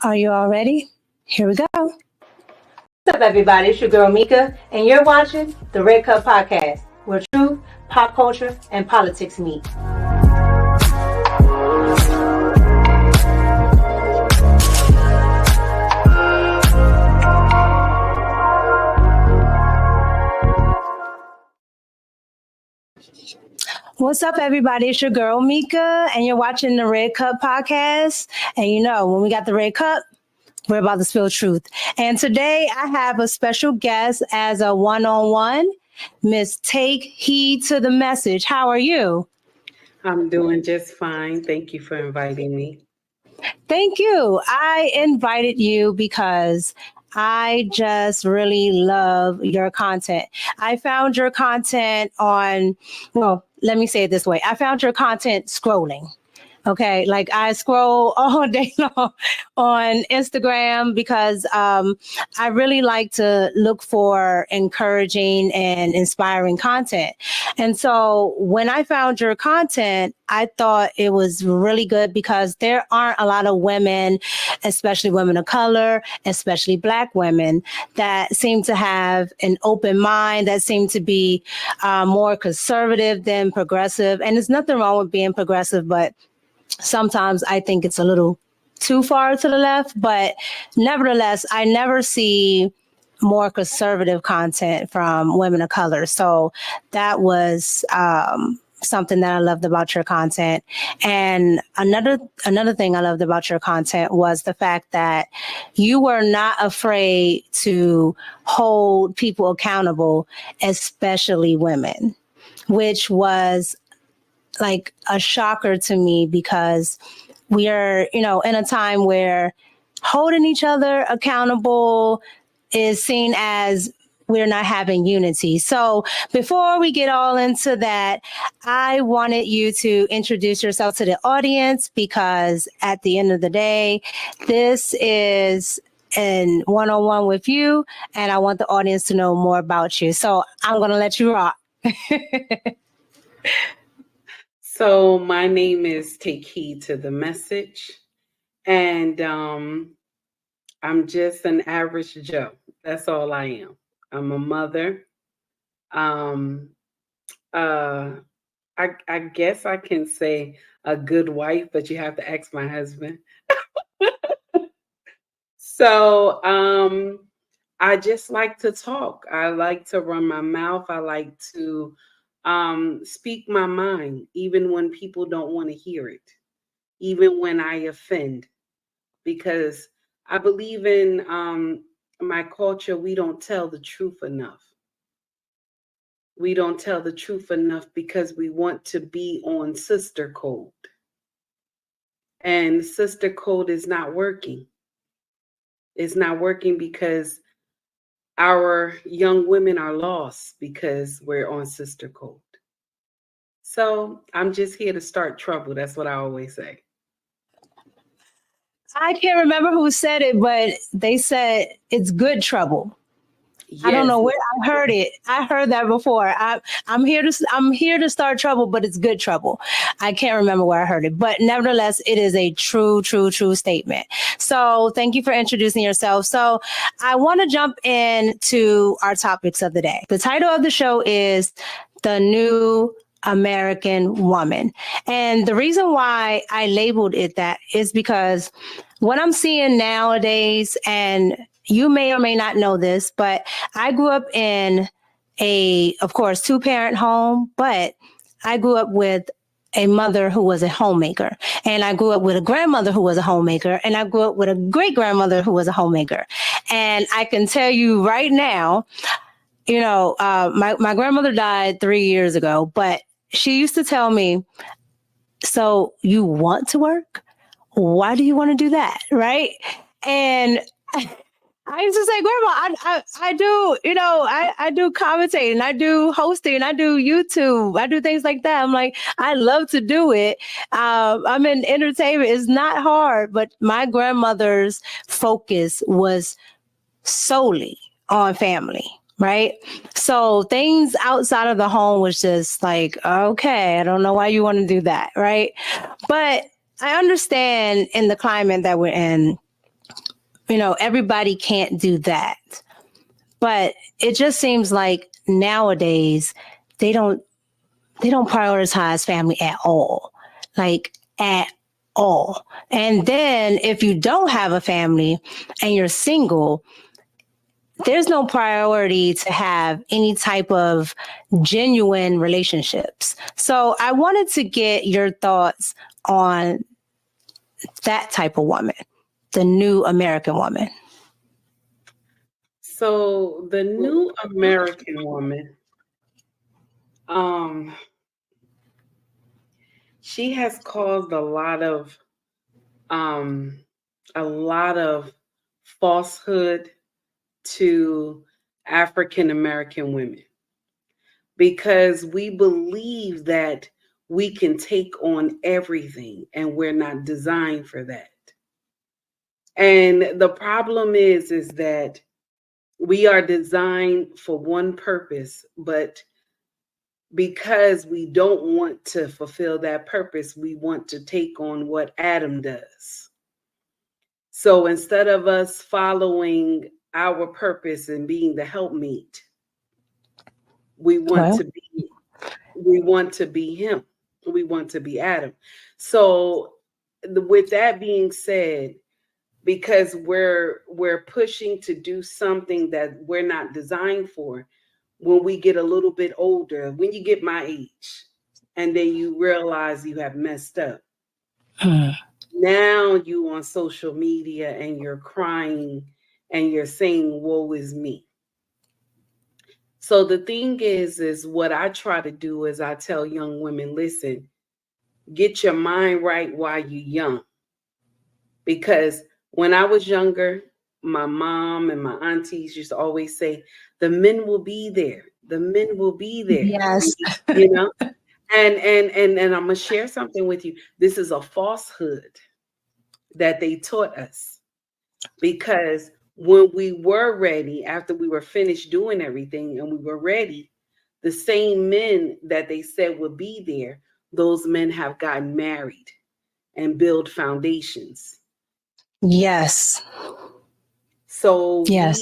Are you all ready? Here we go. What's up, everybody? It's your girl Micca, and you're watching the Red Cup Podcast, where truth, pop culture, and politics meet. What's up, everybody? It's your girl Mika, and you're watching the Red Cup Podcast. And you know, when we got the Red Cup, we're about to spill truth. And today I have a special guest as a one-on-one, Miss Take Heed to the Message. How are you? I'm doing just fine. Thank you for inviting me. Thank you. I invited you because I just really love your content. I found your content well, let me say it this way. I found your content scrolling. Okay, like I scroll all day long on Instagram because I really like to look for encouraging and inspiring content. And so when I found your content, I thought it was really good because there aren't a lot of women, especially women of color, especially Black women, that seem to have an open mind, that seem to be more conservative than progressive. And there's nothing wrong with being progressive, but sometimes I think it's a little too far to the left, but nevertheless, I never see more conservative content from women of color. So that was something that I loved about your content. And another thing I loved about your content was the fact that you were not afraid to hold people accountable, especially women, which was like a shocker to me because we are, in a time where holding each other accountable is seen as we're not having unity. So before we get all into that, I wanted you to introduce yourself to the audience because at the end of the day, this is an one-on-one with you, and I want the audience to know more about you. So I'm going to let you rock. So my name is Take Heed to the Message, and I'm just an average Joe. That's all I am. I'm a mother. Um, I guess I can say a good wife, but you have to ask my husband. So I just like to talk. I like to run my mouth. I like to speak my mind, even when people don't want to hear it, even when I offend, because I believe in my culture, we don't tell the truth enough. We don't tell the truth enough because we want to be on sister code. And sister code is not working. It's not working because our young women are lost because we're on sister code. So I'm just here to start trouble. That's what I always say. I can't remember who said it, but they said it's good trouble. Yes. I don't know where I heard it. I heard that before. I'm here to start trouble, but it's good trouble. I can't remember where I heard it, but nevertheless, it is a true statement. So thank you for introducing yourself. So I want to jump into our topics of the day. The title of the show is The New American Woman. And the reason why I labeled it that is because what I'm seeing nowadays, and you may or may not know this, but I grew up in of course, 2-parent home, but I grew up with a mother who was a homemaker, and I grew up with a grandmother who was a homemaker, and I grew up with a great grandmother who was a homemaker. And I can tell you right now, my grandmother died 3 years ago, but she used to tell me, so you want to work? Why do you want to do that? Right? And I used to say, Grandma, I do, I do commentating, I do hosting, I do YouTube, I do things like that. I'm like, I love to do it. I'm in entertainment. It's not hard, but my grandmother's focus was solely on family. Right. So things outside of the home was just like, okay, I don't know why you want to do that. Right. But I understand in the climate that we're in, everybody can't do that. But it just seems like nowadays they don't prioritize family at all. Like at all. And then if you don't have a family and you're single, there's no priority to have any type of genuine relationships. So I wanted to get your thoughts on that type of woman, the new American woman. So the new American woman, she has caused a lot of falsehood to African American women, because we believe that we can take on everything, and we're not designed for that. And the problem is that we are designed for one purpose, but because we don't want to fulfill that purpose, we want to take on what Adam does. So instead of us following our purpose and being the helpmeet, we want to be him. We want to be Adam. So with that being said, because we're pushing to do something that we're not designed for, when we get a little bit older, when you get my age, and then you realize you have messed up. Now you on social media and you're crying and you're saying, woe is me. So the thing is what I try to do is I tell young women, listen, get your mind right while you're young. Because when I was younger, my mom and my aunties used to always say, the men will be there. The men will be there. Yes. And I'm going to share something with you. This is a falsehood that they taught us, because when we were ready, after we were finished doing everything and we were ready, the same men that they said would be there, those men have gotten married and build foundations. Yes. So yes.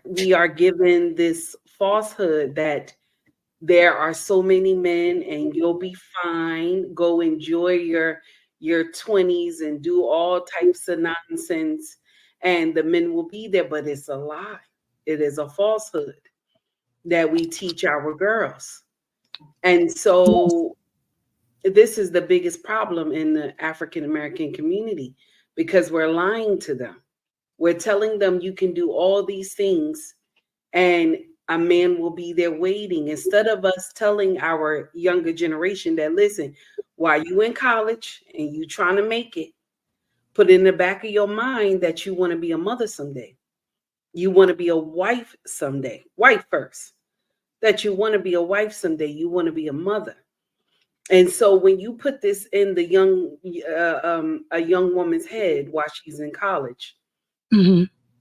we are given this falsehood that there are so many men and you'll be fine. Go enjoy your 20s and do all types of nonsense, and the men will be there. But it's a lie. It is a falsehood that we teach our girls. And so this is the biggest problem in the African American community, because we're lying to them. We're telling them you can do all these things and a man will be there waiting, instead of us telling our younger generation that, listen, while you in college and you trying to make it, put in the back of your mind that you want to be a mother someday. You want to be a wife someday. Wife first. That you want to be a wife someday. You want to be a mother. And so when you put this in the a young woman's head while she's in college,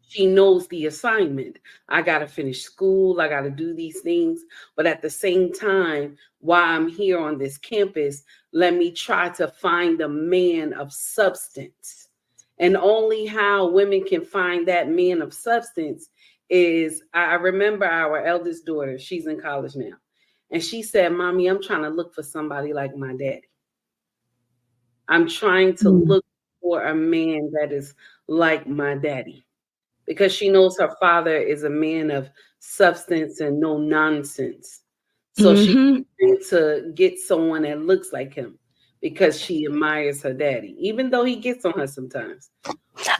she knows the assignment. I got to finish school. I got to do these things. But at the same time, while I'm here on this campus, let me try to find a man of substance. And only how women can find that man of substance is, I remember our eldest daughter, she's in college now. And she said, Mommy, I'm trying to look for somebody like my daddy. I'm trying to look for a man that is like my daddy. Because she knows her father is a man of substance and no nonsense. So she's trying to get someone that looks like him, because she admires her daddy, even though he gets on her sometimes.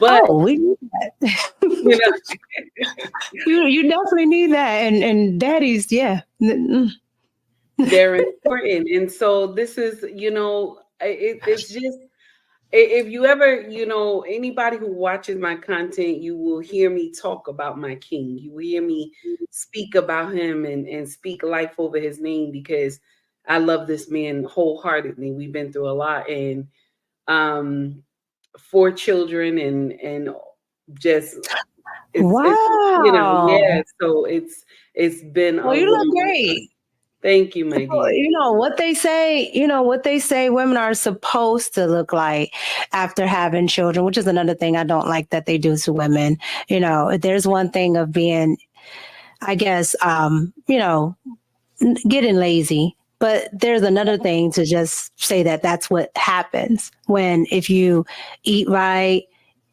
But we need that. You definitely need that. And daddies, yeah. They're important. And so this is, it's just, if you ever, anybody who watches my content, you will hear me talk about my king. You will hear me speak about him and speak life over his name, because I love this man wholeheartedly. We've been through a lot, and 4 children and just wow. Yeah. So it's been. Well, you look great. Thank you, my dear. You know what they say, women are supposed to look like after having children, which is another thing I don't like that they do to women. There's one thing of being, I guess, getting lazy. But there's another thing to just say that that's what happens when, if you eat right,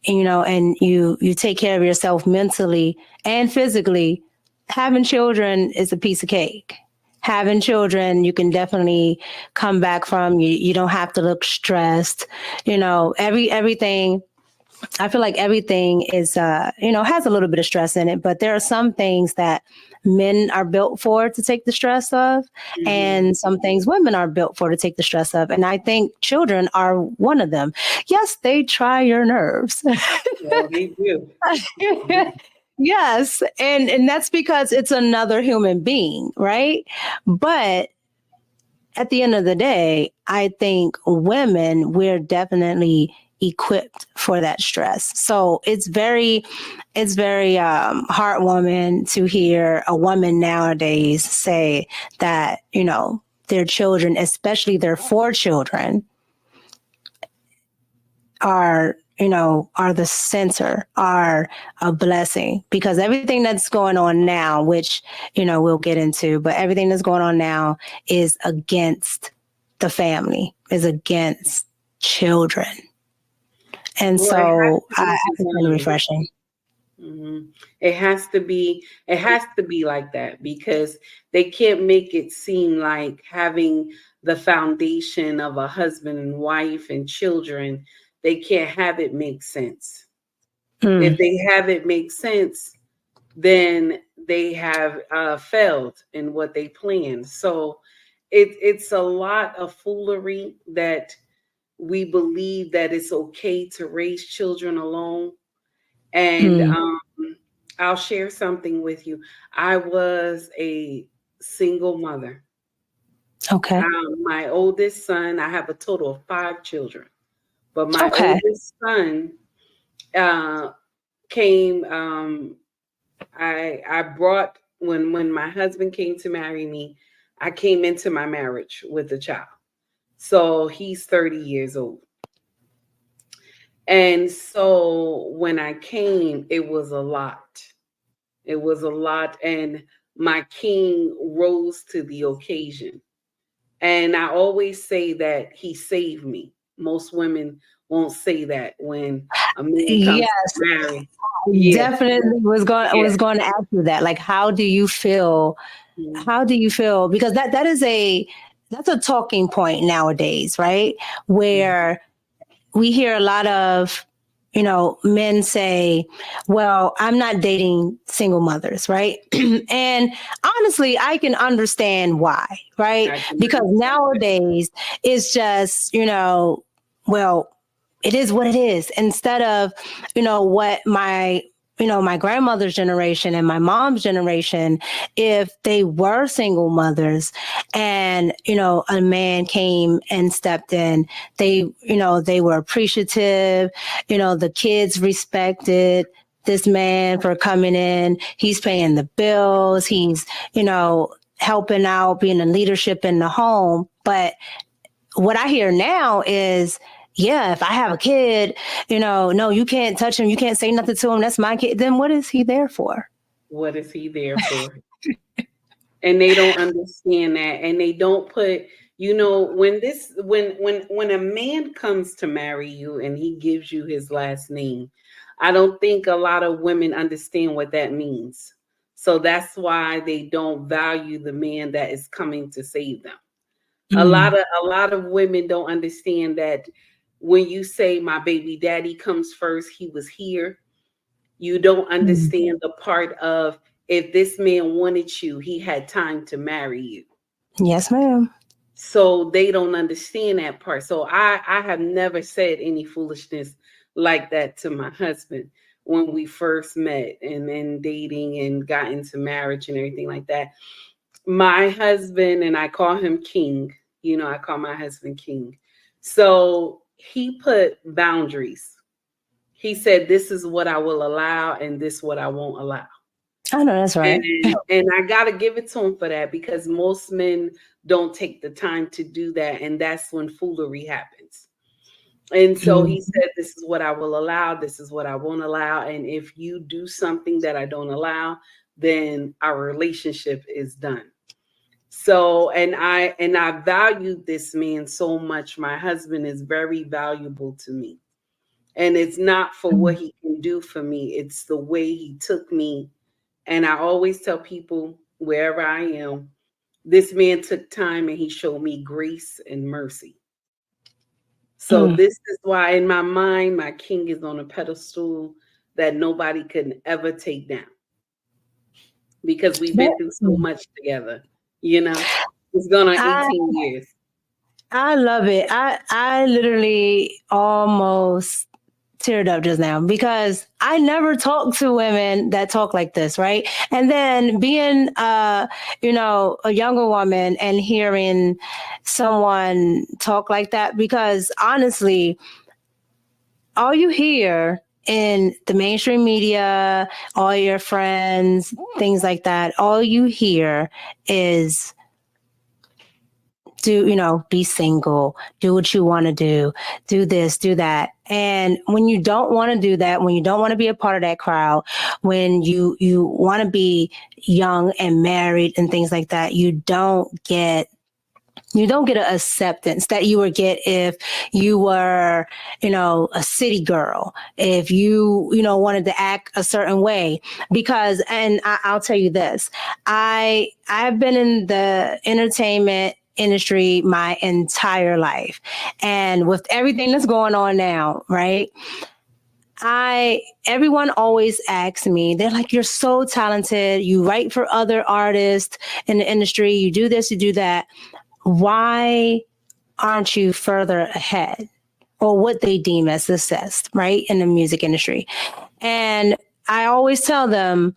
and you take care of yourself mentally and physically, having children is a piece of cake. Having children, you can definitely come back from. You don't have to look stressed. Everything. I feel like everything is, has a little bit of stress in it, but there are some things that men are built for to take the stress of, and some things women are built for to take the stress of. And I think children are one of them. Yes, they try your nerves. Well, they do. Yes. And that's because it's another human being, right? But at the end of the day, I think women, we're definitely equipped for that stress. So it's very heartwarming to hear a woman nowadays say that, their children, especially their 4 children, are the center, are a blessing, because everything that's going on now, which, we'll get into, but everything that's going on now is against the family, is against children. And Well, so I think it's refreshing. It has to be like that, because they can't make it seem like having the foundation of a husband and wife and children, they can't have it make sense. If they have it make sense, then they have failed in what they planned. So it's a lot of foolery that we believe that it's okay to raise children alone. And I'll share something with you. I was a single mother. Okay. My oldest son, I have a total of 5 children, but my Okay. oldest son came. I brought, when my husband came to marry me, I came into my marriage with a child. So he's 30 years old. And so when I came, it was a lot. It was a lot. And my king rose to the occasion. And I always say that he saved me. Most women won't say that when a man comes to marry. Yeah. Definitely was going to ask you that. Like, how do you feel? How do you feel? Because that's a talking point nowadays, right? Where we hear a lot of, men say, well, I'm not dating single mothers, right? And honestly, I can understand why, right? Because nowadays it's just, well, it is what it is. Instead of, what my grandmother's generation and my mom's generation, if they were single mothers and, a man came and stepped in, they were appreciative, the kids respected this man for coming in. He's paying the bills. He's, helping out, being in leadership in the home. But what I hear now is, yeah, if I have a kid, no, you can't touch him. You can't say nothing to him. That's my kid. Then what is he there for? What is he there for? And they don't understand that. And they don't put, when a man comes to marry you and he gives you his last name, I don't think a lot of women understand what that means. So that's why they don't value the man that is coming to save them. A lot of women don't understand that when you say my baby daddy comes first, he was here. You don't understand the part of, if this man wanted you, he had time to marry you. Yes, ma'am. So they don't understand that part. So I have never said any foolishness like that to my husband when we first met and then dating and got into marriage and everything like that. My husband, and I call him King, I call my husband King. So he put boundaries. He said, this is what I will allow and this what I won't allow. I know that's right. And I gotta give it to him for that, because most men don't take the time to do that, and that's when foolery happens. And so he said, this is what I will allow, this is what I won't allow. And if you do something that I don't allow, then our relationship is done. So, and I valued this man so much. My husband is very valuable to me. And it's not for what he can do for me, it's the way he took me. And I always tell people, wherever I am, this man took time and he showed me grace and mercy. So this is why in my mind, my king is on a pedestal that nobody can ever take down, because we've been through so much together. You know, it's gone on 18 years. I love it. I literally almost teared up just now, because I never talk to women that talk like this, right? And then being you know, a younger woman and hearing someone talk like that, because honestly, all you hear in the mainstream media, all your friends, things like that, all you hear is be single, do what you want to do this, do that. And when you don't want to do that, when you don't want to be a part of that crowd, when you want to be young and married and things like that, you don't get an acceptance that you would get if you were, a city girl, if you wanted to act a certain way. Because, and I'll tell you this, I've been in the entertainment industry my entire life. And with everything that's going on now, right? Everyone always asks me, they're like, you're so talented. You write for other artists in the industry. You do this, you do that. Why aren't you further ahead, or what they deem as success, right, in the music industry? And I always tell them,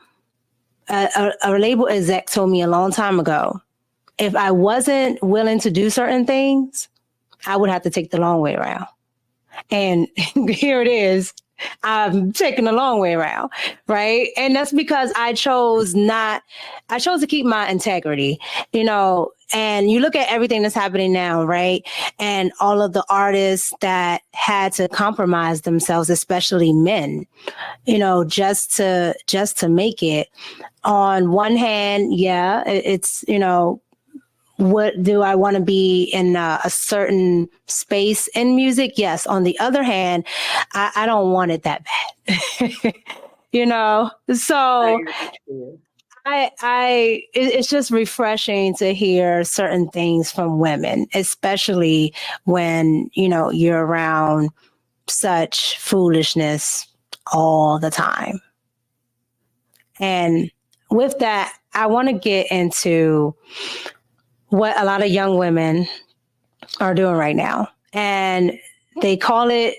a label exec told me a long time ago, if I wasn't willing to do certain things, I would have to take the long way around. And here it is. I'm taking the long way around, right? And that's because I chose to keep my integrity, and you look at everything that's happening now, right? And all of the artists that had to compromise themselves, especially men, just to make it. On one hand, yeah, it's, what do I want to be in a certain space in music? Yes. On the other hand, I don't want it that bad, so it's just refreshing to hear certain things from women, especially when, you're around such foolishness all the time. And with that, I want to get into what a lot of young women are doing right now. And they call it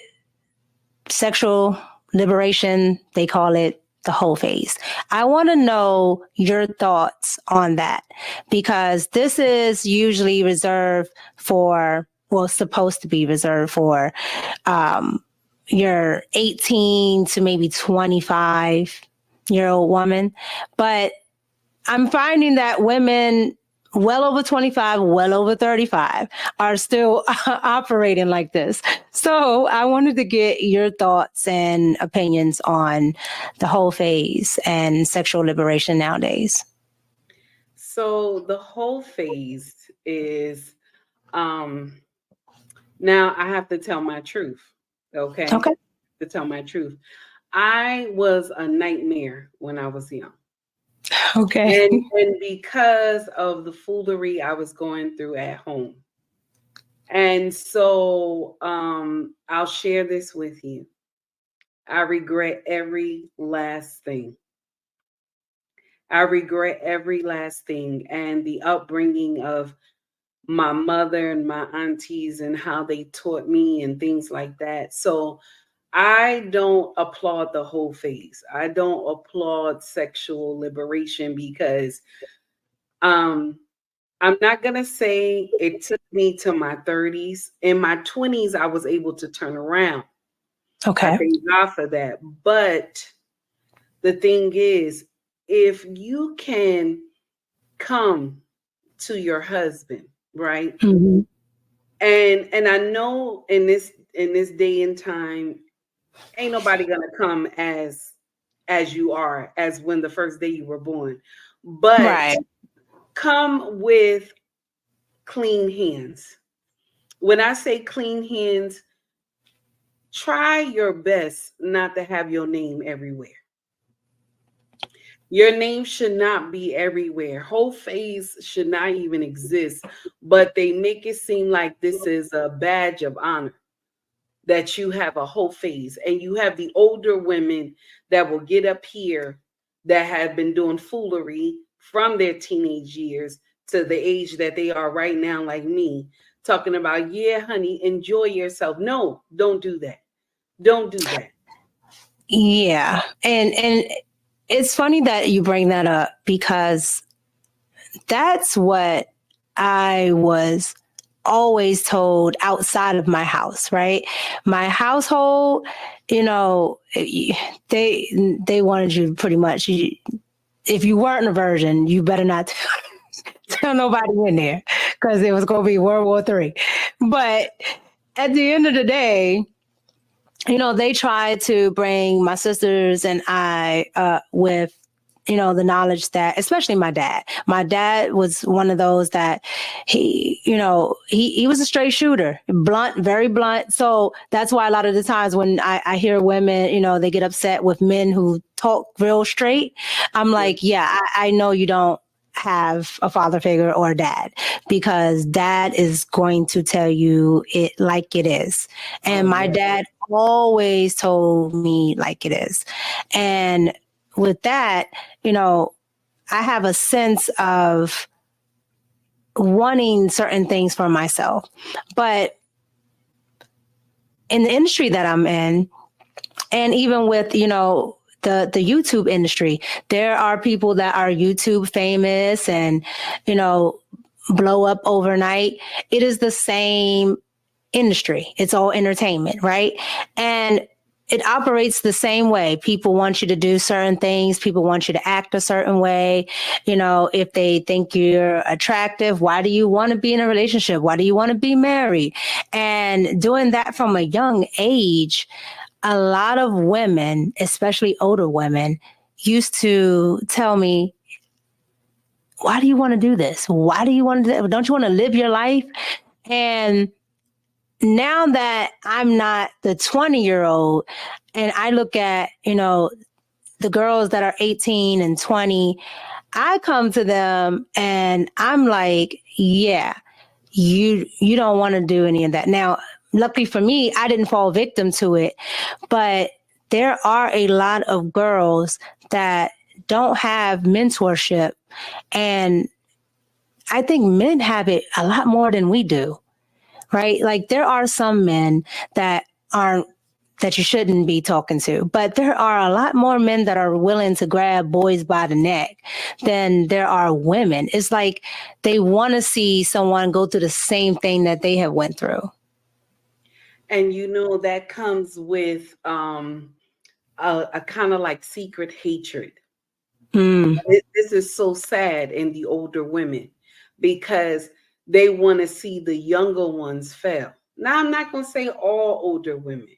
sexual liberation. They call it the whole phase. I want to know your thoughts on that, because this is usually reserved for, supposed to be reserved for your 18 to maybe 25-year-old woman. But I'm finding that women well over 25, well over 35 are still operating like this. So I wanted to get your thoughts and opinions on the whole phase and sexual liberation nowadays. So the whole phase is, now I have to tell my truth. Okay. To tell my truth. I was a nightmare when I was young. Okay. And because of the foolery I was going through at home. And so I'll share this with you. I regret every last thing. I regret every last thing. And the upbringing of my mother and my aunties and how they taught me and things like that. So I don't applaud the whole phase. I don't applaud sexual liberation, because I'm not going to say it took me to my 30s. In my 20s, I was able to turn around. Okay. I thank God for that. But the thing is, if you can come to your husband, right? Mm-hmm. And I know in this day and time, ain't nobody gonna come as you are, as when the first day you were born. But Right. come with clean hands. When I say clean hands, try your best not to have your name everywhere. Your name should not be everywhere. Whole face should not even exist, but they make it seem like this is a badge of honor that you have a whole face. And you have the older women that will get up here that have been doing foolery from their teenage years to the age that they are right now, like me, talking about, yeah, honey, enjoy yourself. No, don't do that. Don't do that. Yeah. And it's funny that you bring that up because that's what I was always told outside of my house, right? My household, they wanted you pretty much. If you weren't a virgin, you better not tell nobody in there because it was going to be World War III. But at the end of the day, they tried to bring my sisters and I with the knowledge that, especially my dad was one of those that he was a straight shooter, blunt, very blunt. So that's why a lot of the times when I hear women, they get upset with men who talk real straight. I'm like, yeah, I know you don't have a father figure or a dad, because dad is going to tell you it like it is. And my dad always told me like it is. And with that, I have a sense of wanting certain things for myself. But in the industry that I'm in, and even with, the YouTube industry, there are people that are YouTube famous and, blow up overnight. It is the same industry. It's all entertainment, right? And it operates the same way. People want you to do certain things. People want you to act a certain way. If they think you're attractive, why do you want to be in a relationship? Why do you want to be married? And doing that from a young age, a lot of women, especially older women, used to tell me, why do you want to do this? Why do you want to, don't you want to live your life? And now that I'm not the 20-year-old and I look at, the girls that are 18 and 20, I come to them and I'm like, yeah, you don't want to do any of that. Now, luckily for me, I didn't fall victim to it, but there are a lot of girls that don't have mentorship. And I think men have it a lot more than we do. Right? Like there are some men that you shouldn't be talking to, but there are a lot more men that are willing to grab boys by the neck than there are women. It's like they want to see someone go through the same thing that they have went through. And that comes with a kind of like secret hatred. This is so sad in the older women because they want to see the younger ones fail. Now, I'm not going to say all older women,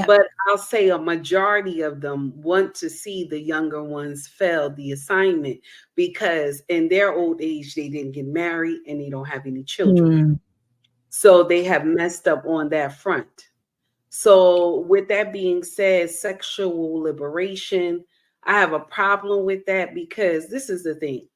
but I'll say a majority of them want to see the younger ones fail the assignment because in their old age, they didn't get married and they don't have any children. So they have messed up on that front. So with that being said, sexual liberation, I have a problem with that because this is the thing.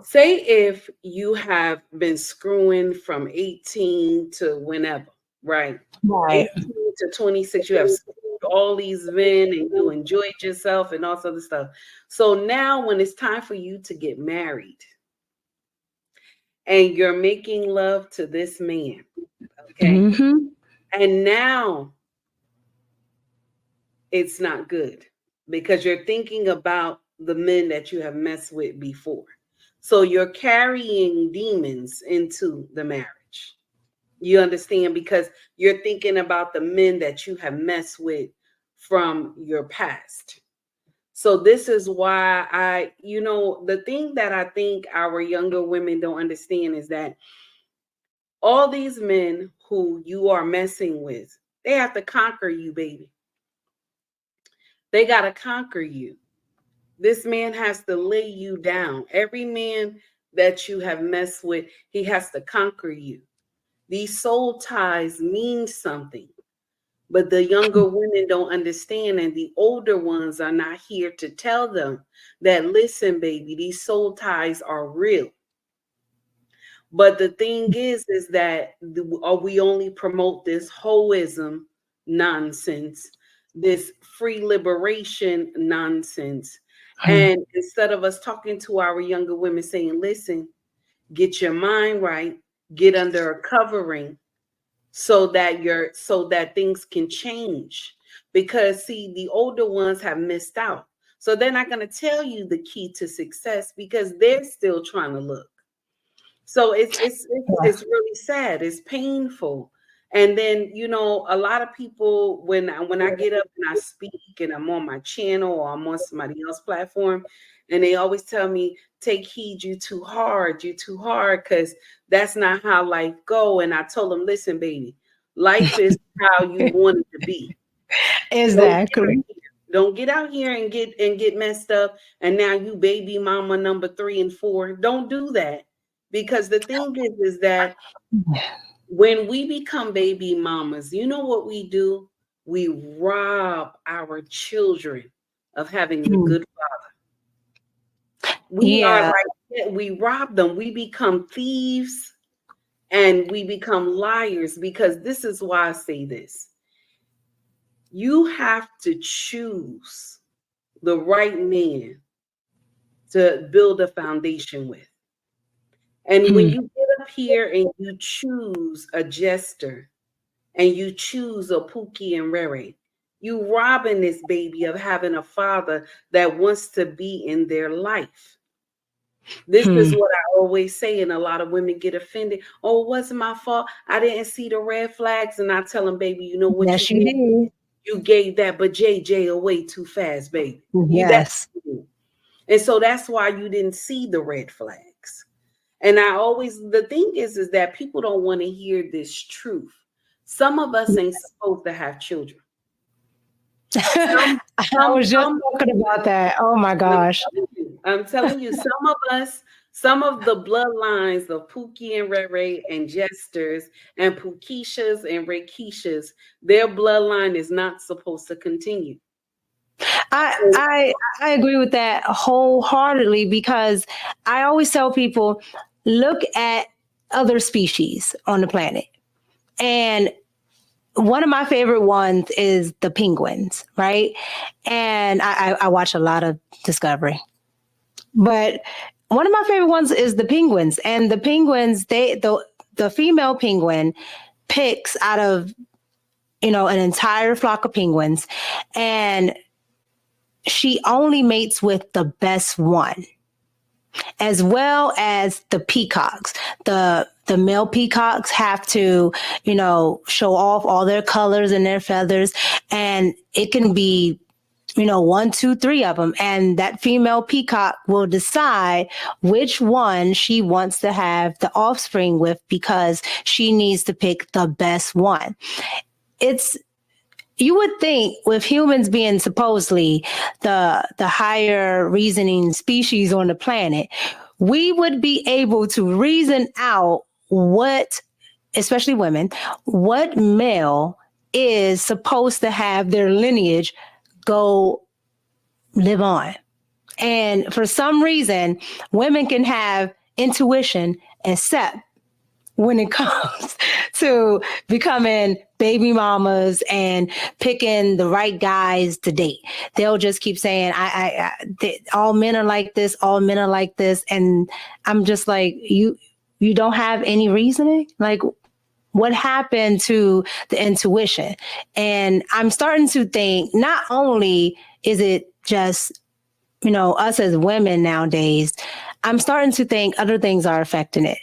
Say if you have been screwing from 18 to whenever, right? Right. 18 to 26, you have screwed all these men and you enjoyed yourself and all this other stuff. So now when it's time for you to get married and you're making love to this man, okay? And now it's not good because you're thinking about the men that you have messed with before. So you're carrying demons into the marriage. You understand? Because you're thinking about the men that you have messed with from your past. So this is why the thing that I think our younger women don't understand is that all these men who you are messing with, they have to conquer you, baby. They got to conquer you. This man has to lay you down. Every man that you have messed with, he has to conquer you. These soul ties mean something, but the younger women don't understand, and the older ones are not here to tell them that, listen, baby, these soul ties are real. But the thing is that we only promote this hoism nonsense, this free liberation nonsense. And instead of us talking to our younger women saying, listen, get your mind right, get under a covering so that things can change. Because see, the older ones have missed out. So they're not going to tell you the key to success because they're still trying to look. So it's really sad. It's painful. And then, a lot of people, when I get up and I speak and I'm on my channel or I'm on somebody else's platform, and they always tell me, take heed, you're too hard, because that's not how life go. And I told them, listen, baby, life is how you want it to be. Exactly. Don't get out here and get messed up. And now you baby mama number 3 and 4. Don't do that. Because the thing is that when we become baby mamas, you know what we do? We rob our children of having a good father. We rob them. We become thieves and we become liars, because this is why I say this. You have to choose the right man to build a foundation with. And when you get up here and you choose a jester and you choose a Pookie and Rere, you robbing this baby of having a father that wants to be in their life. This is what I always say, and a lot of women get offended. Oh, it wasn't my fault. I didn't see the red flags. And I tell them, baby, you know what yes, you you did? did. You gave that but JJ away too fast, baby. Yes. And so that's why you didn't see the red flags. And the thing is that people don't want to hear this truth. Some of us ain't supposed to have children. I was just talking about that. Oh my gosh. I'm telling you, some of the bloodlines of Pookie and Rere and Jesters and Pookishas and Rakishas, their bloodline is not supposed to continue. I agree with that wholeheartedly, because I always tell people, look at other species on the planet. And one of my favorite ones is the penguins, right? And I watch a lot of Discovery. But one of my favorite ones is the penguins. And the penguins, the female penguin picks out of, an entire flock of penguins, and she only mates with the best one, as well as the peacocks. The male peacocks have to, show off all their colors and their feathers, and it can be, 1, 2, 3 of them. And that female peacock will decide which one she wants to have the offspring with, because she needs to pick the best one. You would think, with humans being supposedly the higher reasoning species on the planet, we would be able to reason out especially women, what male is supposed to have their lineage go live on. And for some reason, women can have intuition, except when it comes to becoming baby mamas and picking the right guys to date. They'll just keep saying, all men are like this, all men are like this. And I'm just like, you don't have any reasoning? Like, what happened to the intuition? And I'm starting to think, not only is it just, us as women nowadays, I'm starting to think other things are affecting it.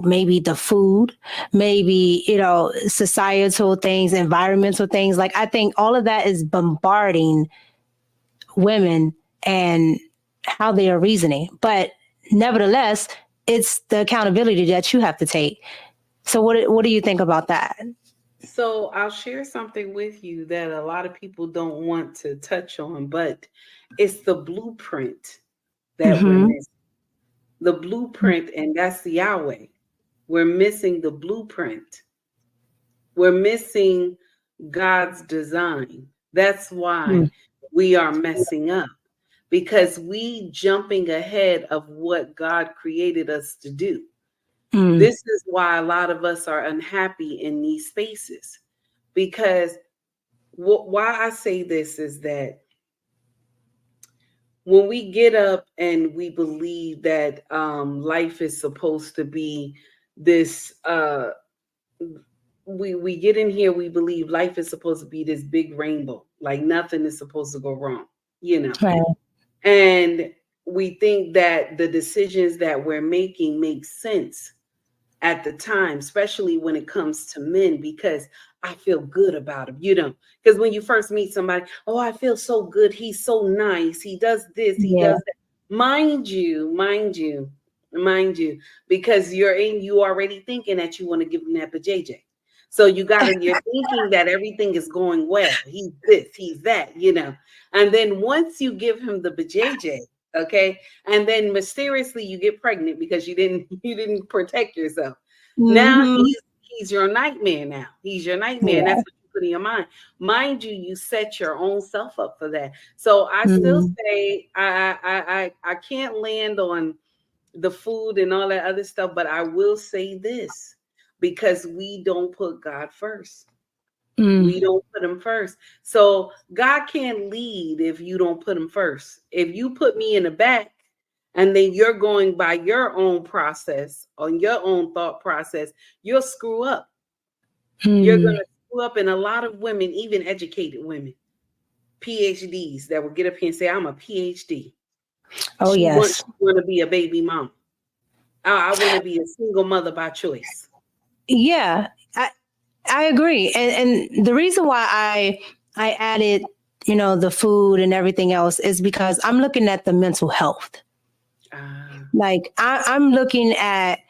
Maybe the food, maybe, societal things, environmental things. Like, I think all of that is bombarding women and how they are reasoning. But nevertheless, it's the accountability that you have to take. So what do you think about that? So I'll share something with you that a lot of people don't want to touch on, but it's the blueprint that we're Mm-hmm. missing. The blueprint, and that's the Yahweh. We're missing the blueprint. We're missing God's design. That's why we are messing up, because we jumping ahead of what God created us to do. This is why a lot of us are unhappy in these spaces, because why I say this is that when we get up and we believe that life is supposed to be this, we get in here, we believe life is supposed to be this big rainbow, like nothing is supposed to go wrong, Right. And we think that the decisions that we're making make sense at the time, especially when it comes to men, because I feel good about him, because when you first meet somebody, oh, I feel so good. He's so nice. He does this, he does that. Mind you, because you already thinking that you want to give him that JJ. So you're thinking that everything is going well. He's this, he's that, And then once you give him the JJ, okay, and then mysteriously you get pregnant because you didn't protect yourself. Now he's your nightmare. Now he's your nightmare. And that's what you put in your mind. Mind you, you set your own self up for that. So I still say I can't land on the food and all that other stuff, but I will say this, because we don't put God first. We don't put him first. So God can't lead if you don't put him first. If you put me in the back and then you're going by your own process, on your own thought process, you'll screw up. You're going to screw up. And a lot of women, even educated women, PhDs, that will get up here and say, I'm a PhD. Oh, yes. She want to be a baby mom. I want to be a single mother by choice. Yeah, I agree. And the reason why I added, the food and everything else is because I'm looking at the mental health. Like I'm looking at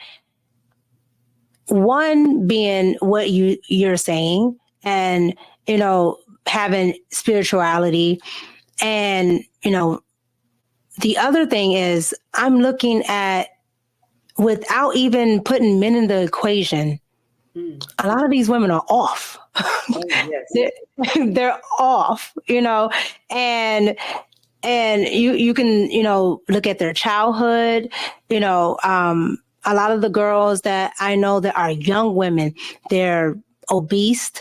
one being what you're saying, and, having spirituality. And, the other thing is I'm looking at, without even putting men in the equation, a lot of these women are off. Oh, yes. They're off, and you can, look at their childhood, a lot of the girls that I know that are young women, they're obese,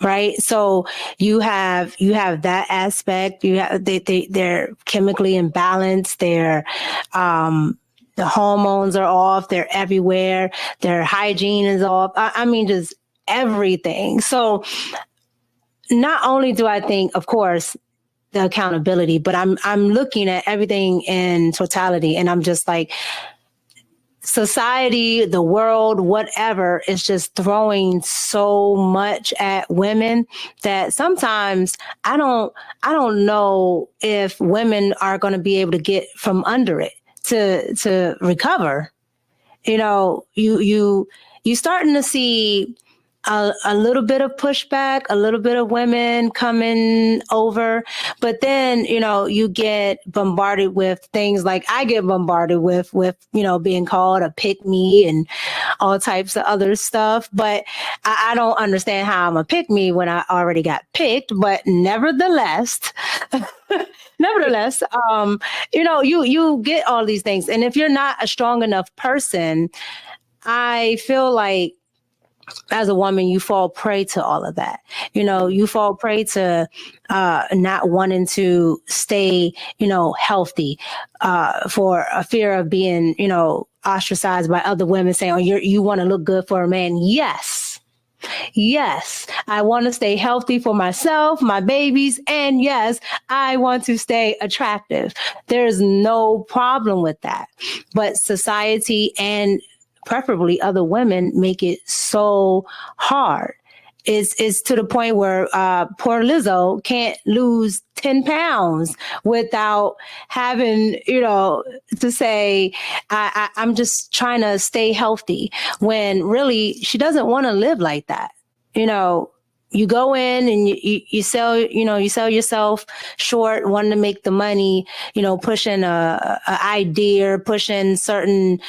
right? So you have that aspect. They're chemically imbalanced. The hormones are off. They're everywhere. Their hygiene is off. I mean, just everything. So not only do I think, of course, the accountability, but I'm looking at everything in totality, and I'm just like, society, the world, whatever, is just throwing so much at women that sometimes I don't know if women are going to be able to get from under it to recover. You starting to see a little bit of pushback, a little bit of women coming over, but then, you get bombarded with things like I get bombarded with, being called a pick me and all types of other stuff. But I don't understand how I'm a pick me when I already got picked. But nevertheless, you get all these things. And if you're not a strong enough person, I feel like as a woman, you fall prey to all of that. You fall prey to not wanting to stay, healthy for a fear of being, ostracized by other women saying, oh, you want to look good for a man. Yes, I want to stay healthy for myself, my babies, and yes, I want to stay attractive. There's no problem with that. But society and preferably other women make it so hard. is to the point where poor Lizzo can't lose 10 pounds without having, to say, I'm just trying to stay healthy, when really she doesn't want to live like that. You go in and you sell, you sell yourself short, wanting to make the money, pushing a idea, pushing certain,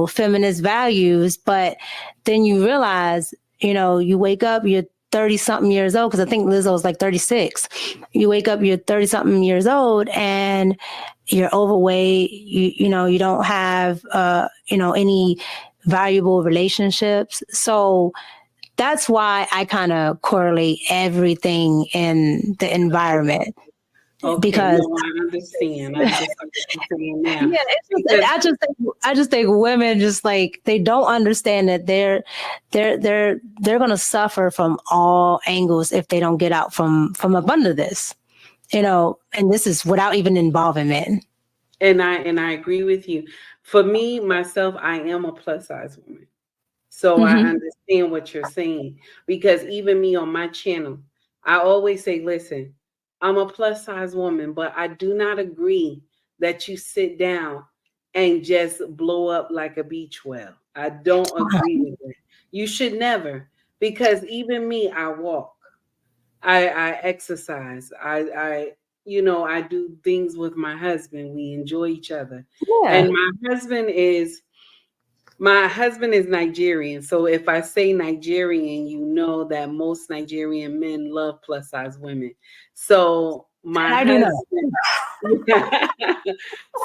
feminist values. But then you realize, you wake up, you're 30 something years old, because I think Lizzo's like 36. You wake up, you're 30 something years old, and you're overweight. You don't have, any valuable relationships. So that's why I kind of correlate everything in the environment. Okay, Because no, I understand. I understand what you're saying now. yeah, I just think women just like, they don't understand that they're gonna suffer from all angles if they don't get out from up under this, and this is without even involving men. And I agree with you. For me, myself, I am a plus size woman. So I Mm-hmm. understand what you're saying, because even me on my channel, I always say, listen, I'm a plus size woman, but I do not agree that you sit down and just blow up like a beach whale. I don't agree with it. You should never, because even me, I walk, I exercise, I do things with my husband. We enjoy each other. Yeah. And my husband is Nigerian. So if I say Nigerian, you know that most Nigerian men love plus size women. So my I do know. husband,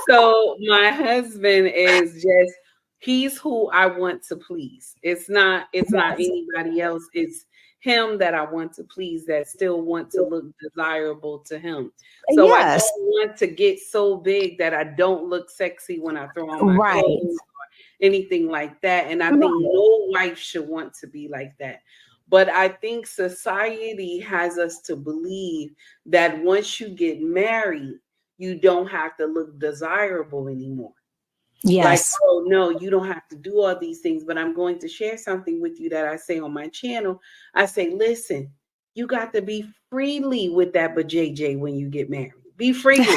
so my husband is just, he's who I want to please. It's not Yes. anybody else. It's him that I want to please, that still want to look desirable to him. So I Yes. don't want to get so big that I don't look sexy when I throw on my Right. clothes, anything like that. And I think Right. no wife should want to be like that. But I think society has us to believe that once you get married, you don't have to look desirable anymore. Like, Yes. oh no, you don't have to do all these things. But I'm going to share something with you that I say on my channel. I say, listen, you got to be freely with that JJ when you get married. Be freely.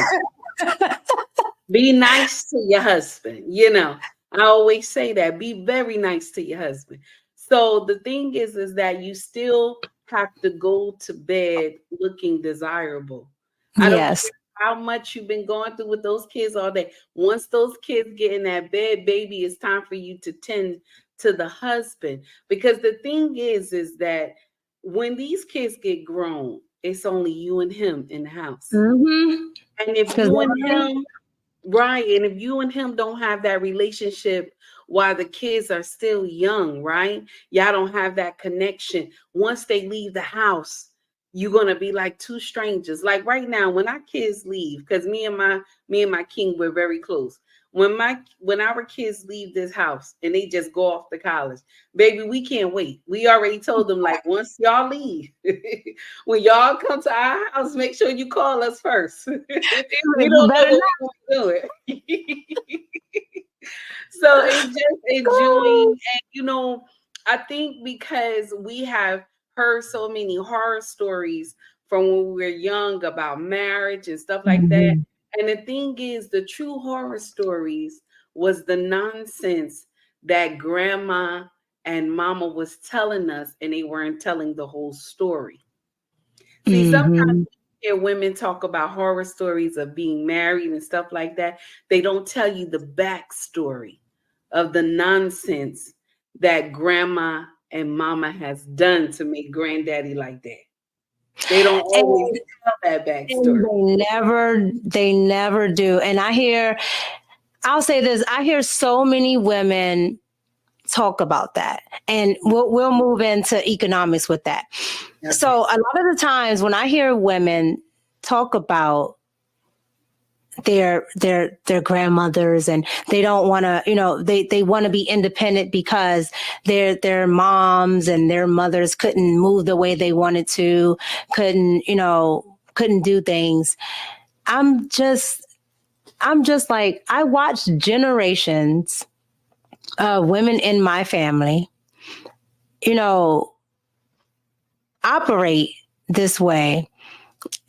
Be nice to your husband. I always say that. Be very nice to your husband. So the thing is that you still have to go to bed looking desirable. I don't Yes. care how much you've been going through with those kids all day. Once those kids get in that bed, baby, it's time for you to tend to the husband. Because the thing is that when these kids get grown, it's only you and him in the house. Mm-hmm. And if Because you and him Right. And if you and him don't have that relationship while the kids are still young, right? Y'all don't have that connection. Once they leave the house, you're gonna be like two strangers. Like right now, when our kids leave, because me and my king, we're very close. When our kids leave this house and they just go off to college, baby, we can't wait. We already told them, like, once y'all leave, when y'all come to our house, make sure you call us first. We you don't know better what we're going to do it. So it's just enjoying. not. And, I think because we have heard so many horror stories from when we were young about marriage and stuff like that. Mhm. And the thing is, the true horror stories was the nonsense that grandma and mama was telling us, and they weren't telling the whole story. See, sometimes Mhm. hear women talk about horror stories of being married and stuff like that. They don't tell you the backstory of the nonsense that grandma and mama has done to make granddaddy like that. They don't always And, tell that and backstory. they never do. And I'll say this, I hear so many women talk about that. And we'll move into economics with that. Okay. So a lot of the times when I hear women talk about their grandmothers, and they don't want to, they want to be independent because their moms and their mothers couldn't move the way they wanted to, couldn't do things. I'm just like, I watched generations of women in my family, you know operate this way,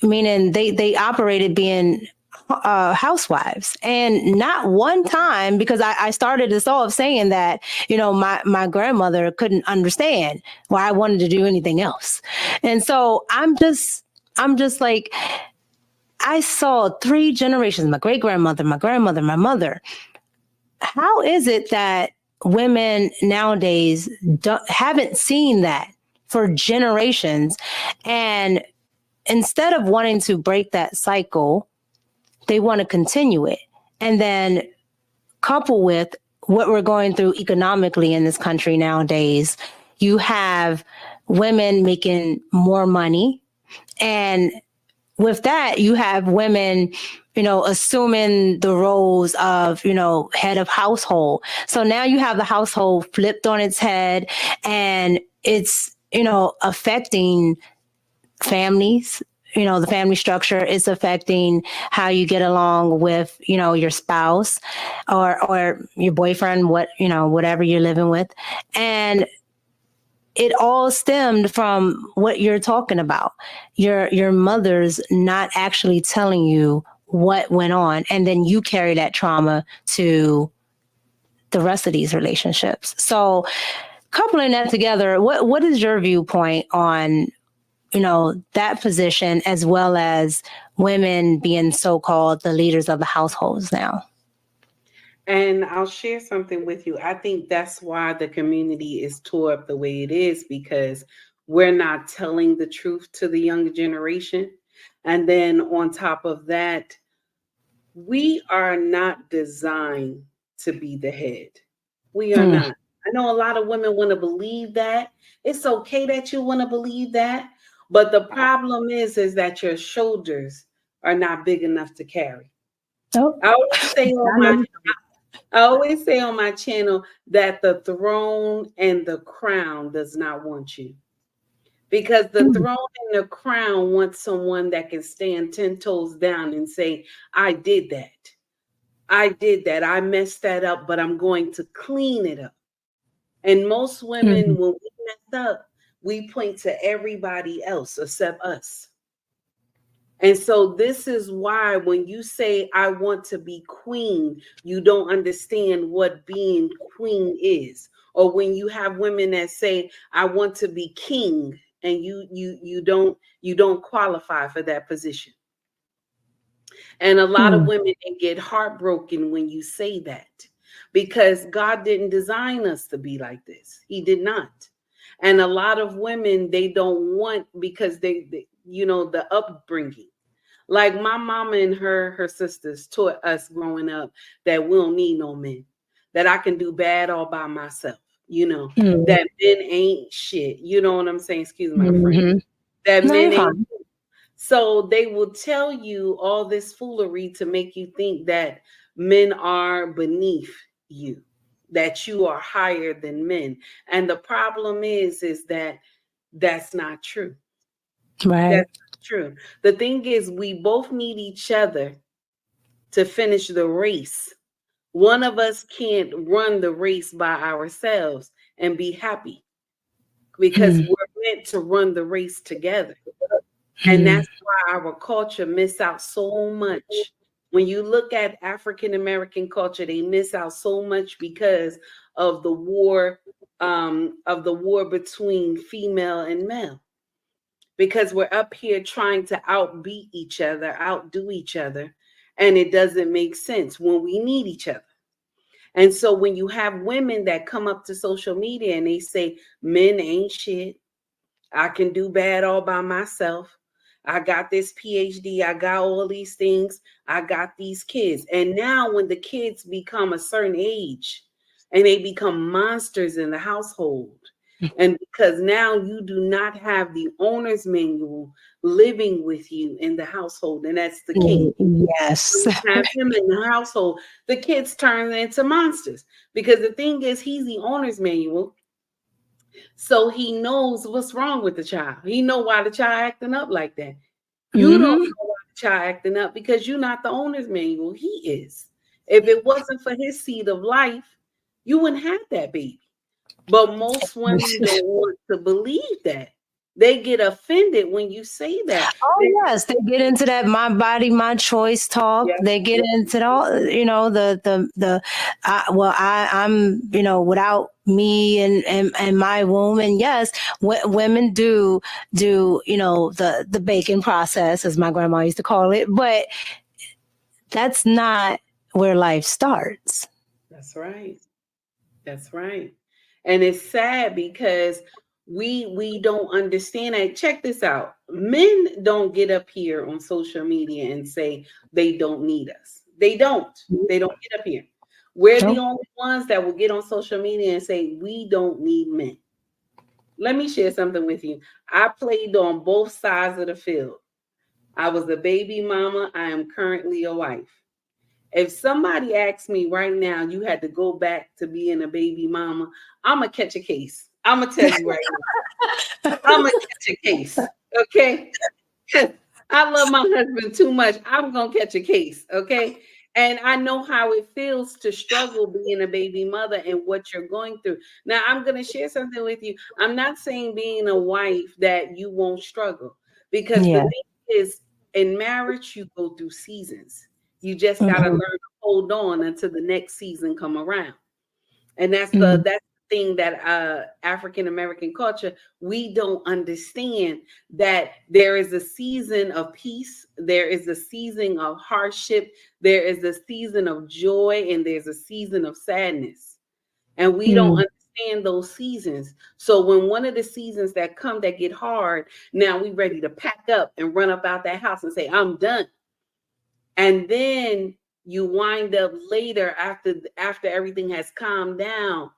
meaning they operated being housewives, and not one time, because I started this off saying that, my grandmother couldn't understand why I wanted to do anything else. And so I'm just like, I saw 3 generations, my great grandmother, my grandmother, my mother. How is it that women nowadays haven't seen that for generations? And instead of wanting to break that cycle, they want to continue it. And then couple with what we're going through economically in this country nowadays, you have women making more money. And with that, you have women, assuming the roles of, head of household. So now you have the household flipped on its head, and it's, affecting families. The family structure is affecting how you get along with, your spouse or your boyfriend, whatever you're living with. And it all stemmed from what you're talking about. Your mother's not actually telling you what went on. And then you carry that trauma to the rest of these relationships. So coupling that together, what is your viewpoint on that position, as well as women being so-called the leaders of the households now? And I'll share something with you. I think that's why the community is tore up the way it is, because we're not telling the truth to the younger generation. And then on top of that, we are not designed to be the head. We are not. I know a lot of women want to believe that. It's okay that you want to believe that. But the problem is that your shoulders are not big enough to carry. Oh. I always say on my channel that the throne and the crown does not want you. Because the throne and the crown want someone that can stand 10 toes down and say, I did that. I did that. I messed that up, but I'm going to clean it up. And most women, when we mess up, we point to everybody else except us. And so this is why when you say, I want to be queen, you don't understand what being queen is. Or when you have women that say, I want to be king, and you don't qualify for that position. And a lot of women get heartbroken when you say that, because God didn't design us to be like this. He did not. And a lot of women, they don't want, because they the upbringing. Like my mama and her sisters taught us growing up that we don't need no men, that I can do bad all by myself, that men ain't shit. You know what I'm saying? Excuse my friend. That men ain't. So they will tell you all this foolery to make you think that men are beneath you, that you are higher than men. And the problem is that that's not true. Right. That's not true. The thing is, we both need each other to finish the race. One of us can't run the race by ourselves and be happy, because we're meant to run the race together. And that's why our culture miss out so much. When you look at African American culture, they miss out so much because of the war between female and male. Because we're up here trying to outbeat each other, outdo each other, and it doesn't make sense when we need each other. And so when you have women that come up to social media and they say, men ain't shit, I can do bad all by myself, I got this PhD, I got all these things, I got these kids. And now when the kids become a certain age and they become monsters in the household, and because now you do not have the owner's manual living with you in the household, and that's the king. Yes. When you have him in the household, the kids turn into monsters, because the thing is, he's the owner's manual. So he knows what's wrong with the child. He know why the child acting up like that. You don't know why the child acting up, because you're not the owner's manual. He is. If it wasn't for his seed of life, you wouldn't have that baby. But most women don't want to believe that. They get offended when you say that. Oh yes, they get into that my body, my choice talk. Yes, They get into all, I'm, without me and my womb. And yes, women do, the baking process, as my grandma used to call it, but that's not where life starts. that's right. That's right. And it's sad because we don't understand it. Check this out. Men don't get up here on social media and say they don't need us. They don't. They don't get up here. We're the Nope. only ones that will get on social media and say we don't need men. Let me share something with you. I played on both sides of the field. I was a baby mama. I am currently a wife. If somebody asks me right now, you had to go back to being a baby mama, I'm going to catch a case. I'm going to tell you right now. I'm going to catch a case. Okay? I love my husband too much. I'm going to catch a case. Okay? And I know how it feels to struggle being a baby mother and what you're going through. Now, I'm going to share something with you. I'm not saying being a wife that you won't struggle, because the Yeah. thing is, in marriage, you go through seasons. You just got to learn to hold on until the next season come around. And that's the thing that African American culture, we don't understand, that there is a season of peace, there is a season of hardship, there is a season of joy, and there's a season of sadness. And we don't understand those seasons. So when one of the seasons that come that get hard, now we ready to pack up and run up out that house and say, I'm done. And then you wind up later after everything has calmed down,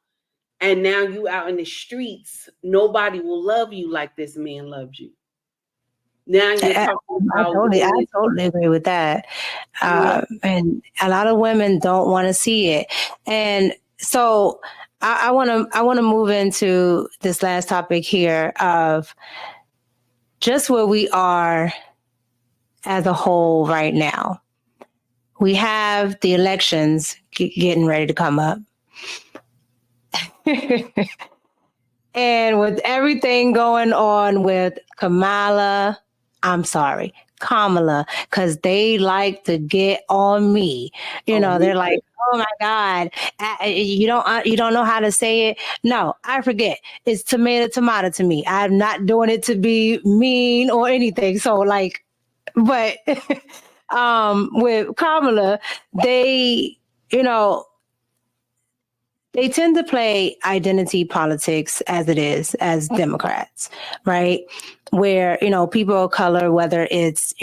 and now you out in the streets. Nobody will love you like this man loved you. Now you're talking about I totally agree with that. And a lot of women don't want to see it. And so I want to move into this last topic here of just where we are as a whole right now. We have the elections getting ready to come up. And with everything going on with Kamala, because they like to get on me. They're like, oh my God, you don't know how to say it. No, I forget. It's tomato to me. I'm not doing it to be mean or anything. So but with Kamala, they, they tend to play identity politics as it is as Democrats, right? Where, people of color, whether it's,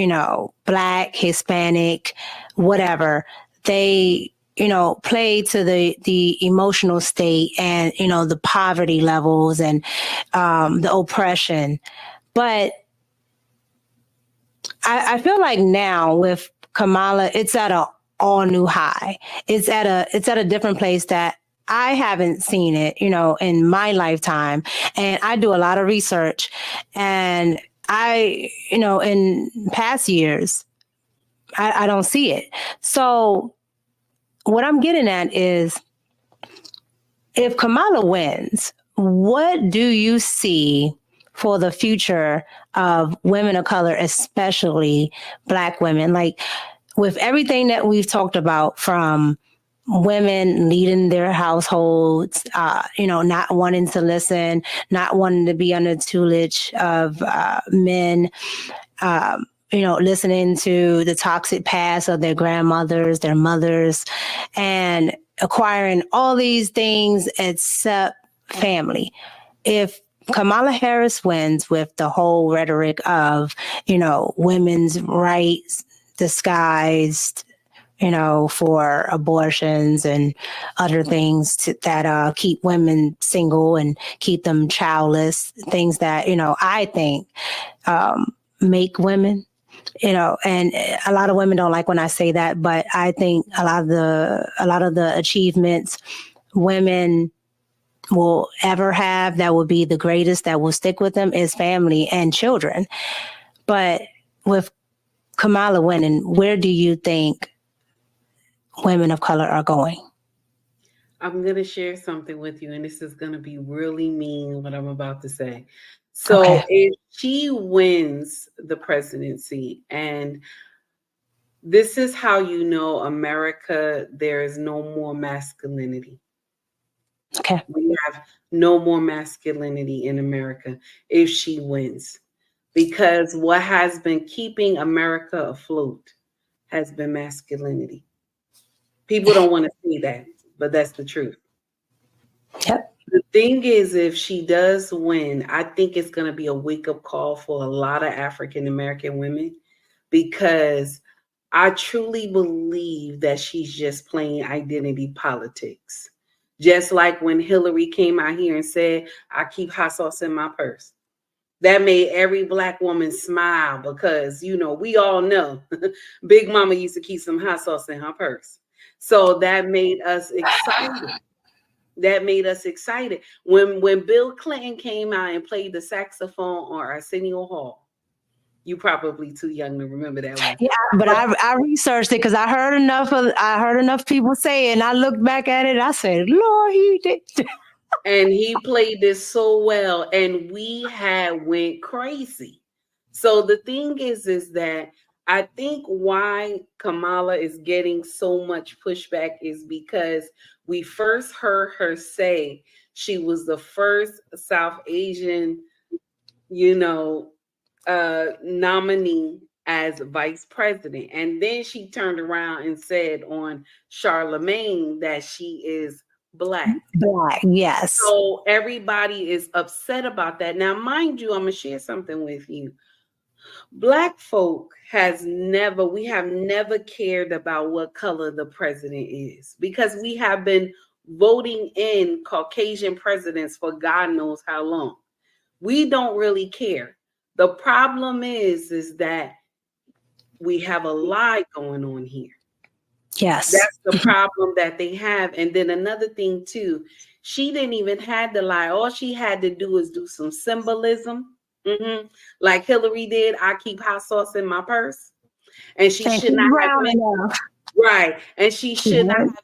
Black, Hispanic, whatever, they, play to the emotional state and, the poverty levels and the oppression. But I feel like now with Kamala, it's at a all new high. It's at a different place that I haven't seen it, in my lifetime. And I do a lot of research, and in past years, I don't see it. So what I'm getting at is, if Kamala wins, what do you see for the future of women of color, especially Black women? Like, with everything that we've talked about, from women leading their households, not wanting to listen, not wanting to be under the tutelage of men, listening to the toxic past of their grandmothers, their mothers, and acquiring all these things except family. If Kamala Harris wins with the whole rhetoric of, women's rights disguised, for abortions and other things that keep women single and keep them childless, things that, I think make women, and a lot of women don't like when I say that, but I think a lot of the achievements women will ever have that will be the greatest, that will stick with them, is family and children. But with Kamala winning, where do you think women of color are going? I'm going to share something with you, and this is going to be really mean what I'm about to say. So Okay. if she wins the presidency, and this is how you know America, there is no more masculinity. Okay. We have no more masculinity in America if she wins. Because what has been keeping America afloat has been masculinity. People don't want to say that, but that's the truth. Yep. The thing is, if she does win, I think it's going to be a wake up call for a lot of African American women, because I truly believe that she's just playing identity politics. Just like when Hillary came out here and said, I keep hot sauce in my purse. That made every Black woman smile, because, we all know Big Mama used to keep some hot sauce in her purse. So that made us excited. When Bill Clinton came out and played the saxophone on Arsenio Hall. You probably too young to remember that one. Yeah, but I researched it because I heard enough people say it, and I looked back at it and I said, Lord, he did. And he played this so well, and we went crazy. So the thing is that I think why Kamala is getting so much pushback is because we first heard her say she was the first South Asian, nominee as vice president. And then she turned around and said on Charlemagne that she is Black. Black, yes. So everybody is upset about that. Now, mind you, I'm going to share something with you. Black folk we have never cared about what color the president is, because we have been voting in Caucasian presidents for God knows how long. We don't really care. The problem is that we have a lie going on here. Yes. That's the problem that they have. And then another thing too, she didn't even have to lie. All she had to do is do some symbolism. Like Hillary did. I keep hot sauce in my purse. And she should not have mentioned, right. And she should not have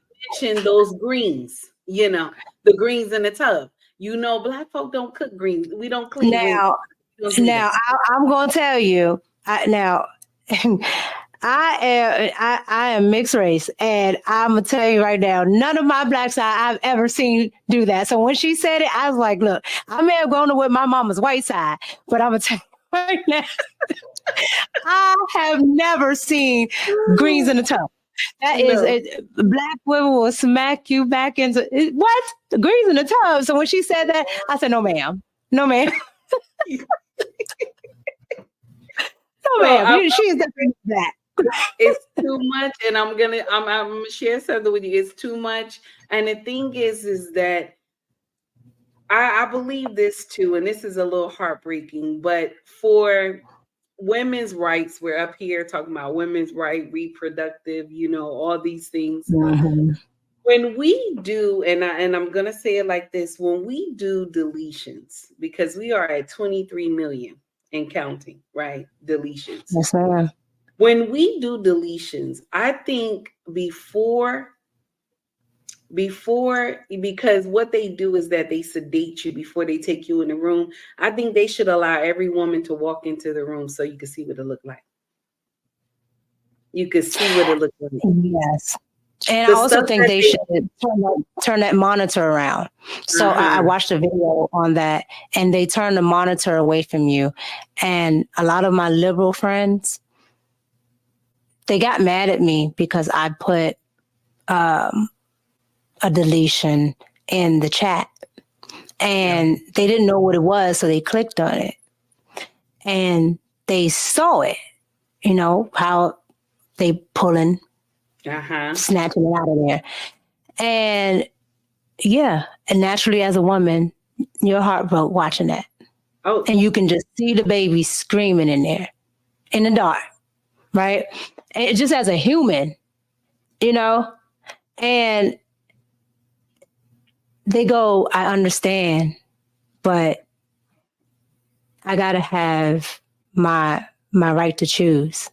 mentioned those greens, the greens in the tub. Black folk don't cook greens. We don't clean greens. I'm going to tell you I am mixed race, and I'm gonna tell you right now, none of my Black side I've ever seen do that. So when she said it, I was like, look, I may have grown up with my mama's white side, but I'm gonna tell you right now, I have never seen greens in the tub. That is Black women will smack you back into what? The greens in the tub. So when she said that, I said, no, ma'am. No, ma'am. No, ma'am. She is definitely that. It's too much, and I'm gonna share something with you. It's too much, and the thing is that I believe this too, and this is a little heartbreaking, but for women's rights, we're up here talking about women's right, reproductive, all these things. Mm-hmm. When we do, and I'm gonna say it like this: when we do deletions, because we are at 23 million and counting, right? Deletions. Yes, ma'am. When we do deletions, I think before, because what they do is that they sedate you before they take you in the room. I think they should allow every woman to walk into the room so you can see what it looked like. You could see what it looked like. Yes. And I also think they should turn that monitor around. So I watched a video on that, and they turn the monitor away from you. And a lot of my liberal friends, they got mad at me because I put a deletion in the chat, and they didn't know what it was. So they clicked on it and they saw it, how they pulling, snatching it out of there. And and naturally as a woman, your heart broke watching that. Oh. And you can just see the baby screaming in there in the dark, right? And just as a human, and they go, I understand, but I gotta have my right to choose.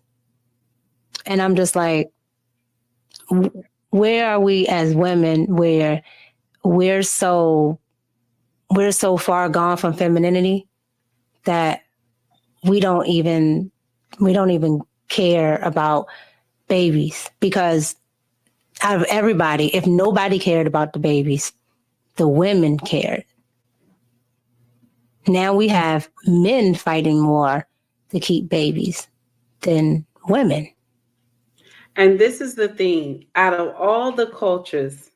And I'm just like, where are we as women where we're so far gone from femininity that we don't even care about babies, because out of everybody, if nobody cared about the babies, the women cared. Now we have men fighting more to keep babies than women. And this is the thing, out of all the cultures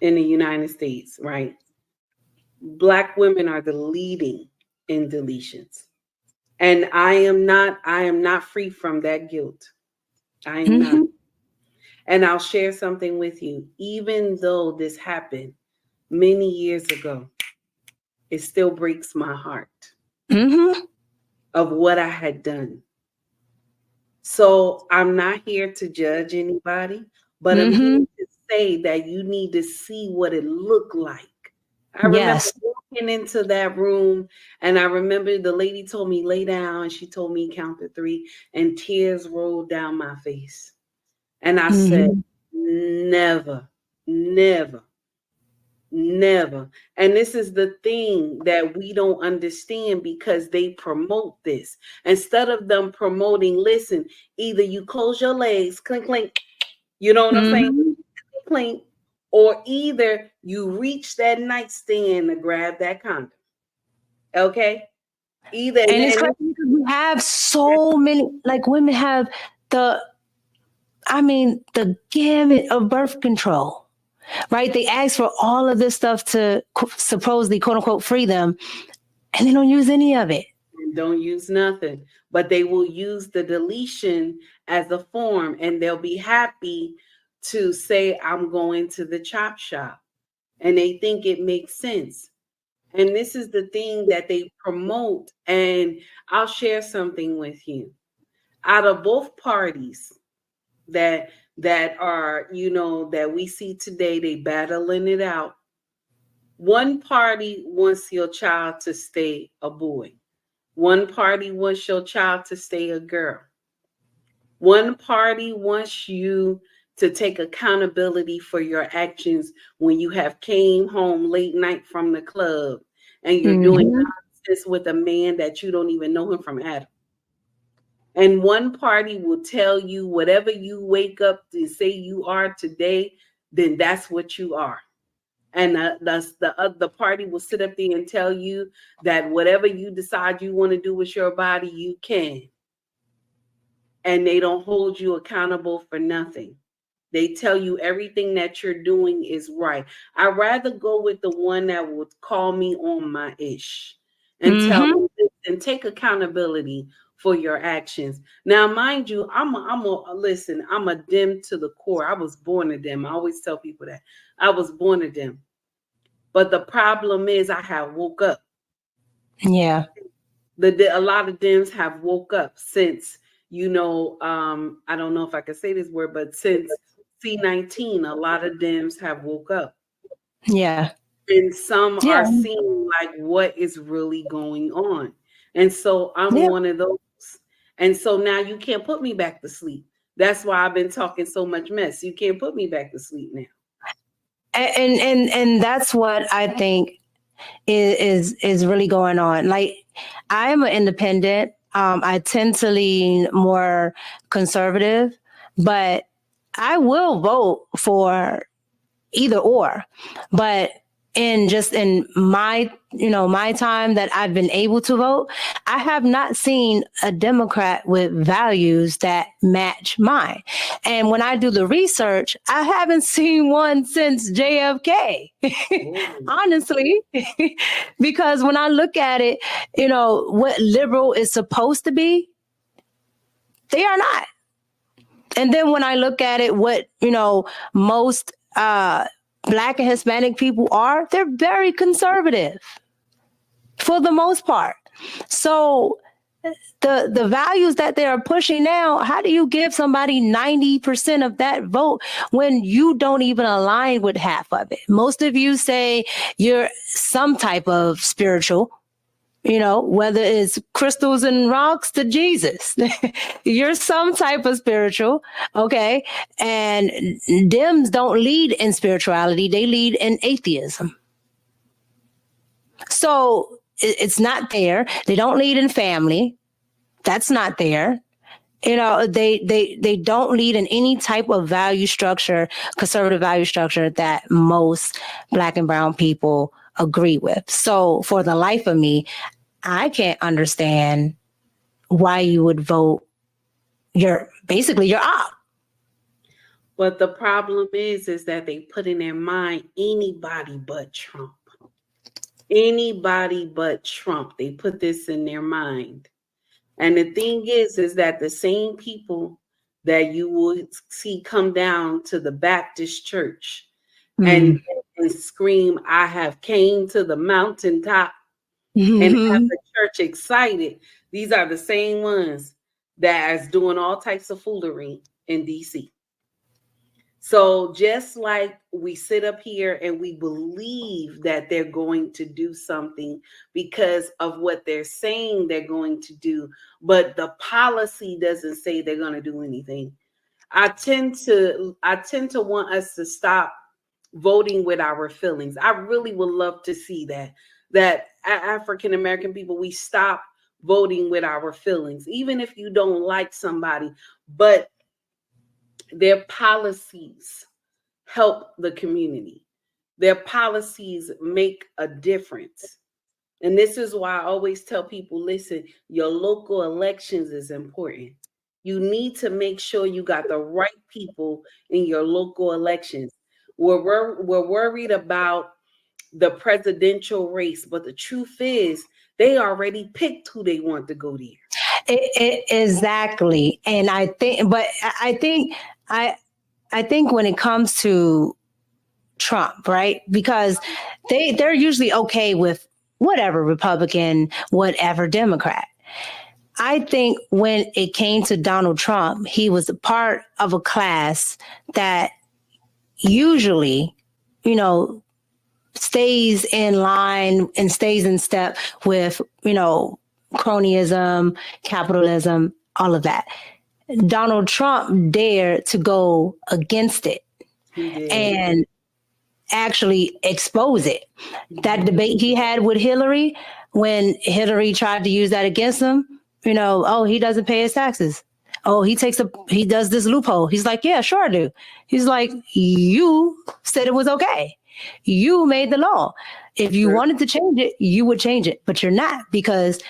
in the United States, right? Black women are the leading in deletions. And I am not free from that guilt. I am not. And I'll share something with you. Even though this happened many years ago, it still breaks my heart of what I had done. So I'm not here to judge anybody, but I'm here to say that you need to see what it looked like. I remember walking into that room, and I remember the lady told me, lay down, and she told me count to 3, and tears rolled down my face. And I said, never, never, never. And this is the thing that we don't understand, because they promote this. Instead of them promoting, listen, either you close your legs, clink, clink, you know what I'm saying? Clink, or either you reach that nightstand to grab that condom. Okay? Either. And it's crazy because we have so many, like, women have the gamut of birth control, right? They ask for all of this stuff to supposedly, quote unquote, free them, and they don't use any of it. Don't use nothing, but they will use the deletion as a form, and they'll be happy to say, I'm going to the chop shop, and they think it makes sense. And this is the thing that they promote. And I'll share something with you. Out of both parties that are, that we see today, they battling it out. One party wants your child to stay a boy. One party wants your child to stay a girl. One party wants you to take accountability for your actions when you have came home late night from the club and you're doing nonsense with a man that you don't even know him from Adam. And one party will tell you whatever you wake up to say you are today, then that's what you are. And the party will sit up there and tell you that whatever you decide you want to do with your body, you can. And they don't hold you accountable for nothing. They tell you everything that you're doing is right. I'd rather go with the one that would call me on my ish and tell me this and take accountability for your actions. Now, mind you, I'm a dim to the core. I was born a dim. I always tell people that I was born a dim. But the problem is I have woke up. Yeah. A lot of dims have woke up since, I don't know if I can say this word, but since C19, a lot of dims have woke up. Yeah. And some are seeing like what is really going on. And so I'm one of those. And so now you can't put me back to sleep. That's why I've been talking so much mess. You can't put me back to sleep now. And that's what I think is really going on. Like, I am an independent. I tend to lean more conservative, but I will vote for either or. But in my time that I've been able to vote, I have not seen a Democrat with values that match mine. And when I do the research, I haven't seen one since JFK, honestly, because when I look at it, what liberal is supposed to be, they are not. And then when I look at it, what, most Black and Hispanic people are, they're very conservative for the most part. So the values that they are pushing now, how do you give somebody 90% of that vote when you don't even align with half of it? Most of you say you're some type of spiritual, whether it's crystals and rocks to Jesus, you're some type of spiritual. Okay. And Dems don't lead in spirituality. They lead in atheism. So it's not there. They don't lead in family. That's not there. They don't lead in any type of value structure, conservative value structure that most Black and brown people agree with. So for the life of me, I can't understand why you would vote your op. But the problem is that they put in their mind anybody but Trump. Anybody but Trump. They put this in their mind. And the thing is that the same people that you will see come down to the Baptist church and scream, I have came to the mountaintop and have the church excited. These are the same ones that is doing all types of foolery in DC. So just like we sit up here and we believe that they're going to do something because of what they're saying they're going to do, but the policy doesn't say they're going to do anything. I tend to want us to stop voting with our feelings. I really would love to see that African American people, we stop voting with our feelings, even if you don't like somebody, but their policies help the community. Their policies make a difference. And this is why I always tell people, listen, your local elections is important. You need to make sure you got the right people in your local elections. We're worried about the presidential race, but the truth is they already picked who they want to go there. Exactly. And I think when it comes to Trump, right? Because they're usually okay with whatever Republican, whatever Democrat. I think when it came to Donald Trump, he was a part of a class that usually, stays in line and stays in step with, cronyism, capitalism, all of that. Donald Trump dared to go against it and actually expose it. That debate he had with Hillary, when Hillary tried to use that against him, he doesn't pay his taxes. Oh, he does this loophole. He's like, yeah, sure I do. He's like, you said it was okay. You made the law. If you wanted to change it, you would change it, but you're not, because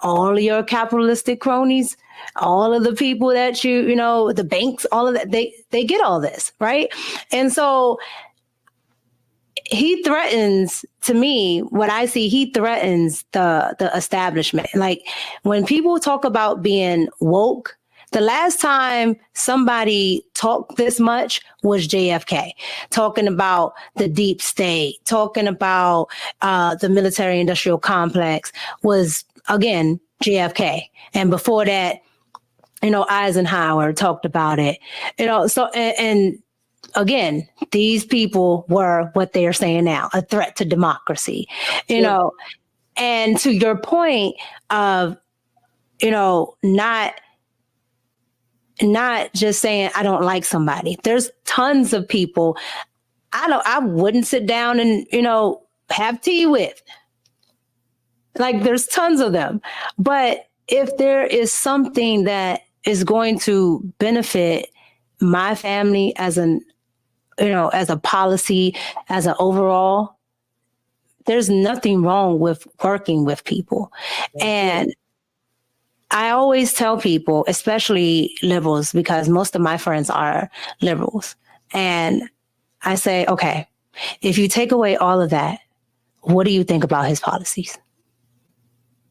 all of your capitalistic cronies, all of the people that the banks, all of that, they get all this, right? And so he threatens, to me, what I see, he threatens the establishment. Like when people talk about being woke, the last time somebody talked this much was JFK, talking about the deep state, talking about the military industrial complex was, again, JFK. And before that, Eisenhower talked about it, so, and again, these people were what they are saying now, a threat to democracy, and to your point of, not just saying, I don't like somebody. There's tons of people I wouldn't sit down and, have tea with. Like there's tons of them. But if there is something that is going to benefit my family as as a policy, as an overall, there's nothing wrong with working with people. And I always tell people, especially liberals, because most of my friends are liberals. And I say, okay, if you take away all of that, what do you think about his policies?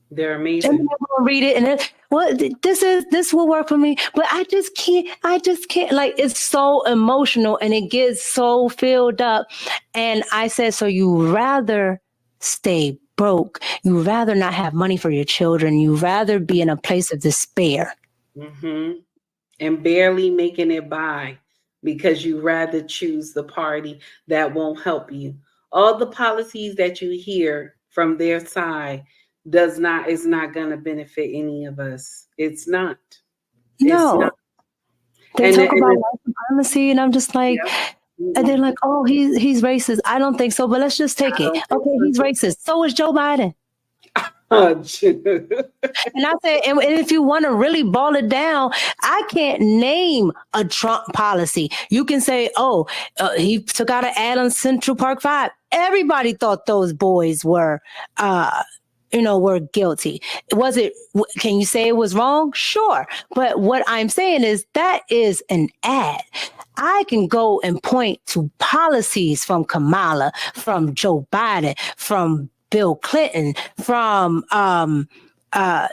They're amazing. And read it and this will work for me, but I just can't. Like, it's so emotional and it gets so filled up. And I said, so you rather stay broke, you rather not have money for your children, you rather be in a place of despair. Mm-hmm. And barely making it by because you rather choose the party that won't help you. All the policies that you hear from their side is not going to benefit any of us. It's not. No. It's not. They talk about white supremacy, and I'm just like, and they're like, oh, he's racist. I don't think so, but let's just take it. Okay, he's racist. So is Joe Biden. Oh, And I said, and if you want to really ball it down, I can't name a Trump policy. You can say, oh, he took out an ad on Central Park 5. Everybody thought those boys were, were guilty. Was it, can you say it was wrong? Sure. But what I'm saying is that is an ad. I can go and point to policies from Kamala, from Joe Biden, from Bill Clinton, from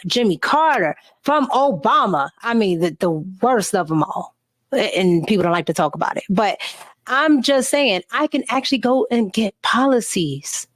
Jimmy Carter, from Obama. I mean, the worst of them all. And people don't like to talk about it. But I'm just saying, I can actually go and get policies.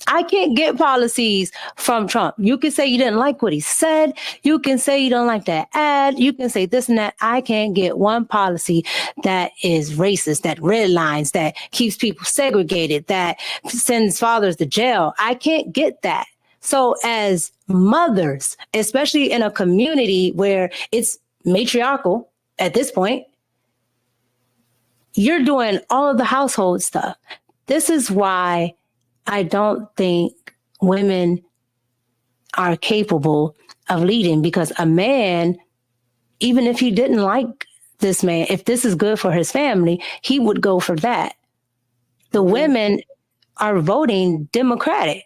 I can't get policies from Trump. You can say you didn't like what he said. You can say you don't like that ad. You can say this and that. I can't get one policy that is racist, that redlines, that keeps people segregated, that sends fathers to jail. I can't get that. So as mothers, especially in a community where it's matriarchal at this point, you're doing all of the household stuff. This is why I don't think women are capable of leading, because a man, even if he didn't like this man, if this is good for his family, he would go for that. The women are voting Democratic.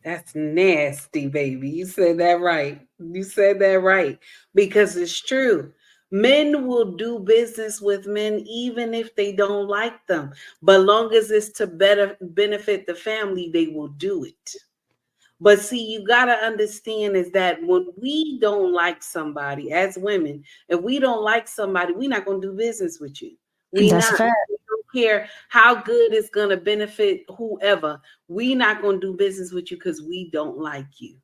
That's nasty, baby. You said that right. You said that right. Because it's true. Men will do business with men even if they don't like them. But long as it's to better benefit the family, they will do it. But see, you got to understand is that when we don't like somebody as women, if we don't like somebody, we're not going to do business with you. We That's not. fair. We don't care how good it's going to benefit whoever. We're not going to do business with you because we don't like you.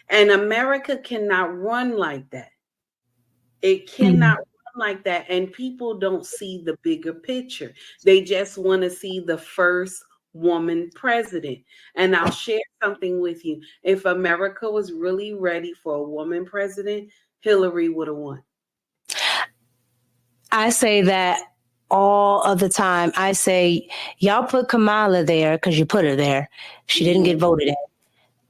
And America cannot run like that. It cannot run like that. And people don't see the bigger picture. They just want to see the first woman president. And I'll share something with you. If America was really ready for a woman president, Hillary would have won. I say that all of the time. I say, y'all put Kamala there because you put her there. She didn't get voted in.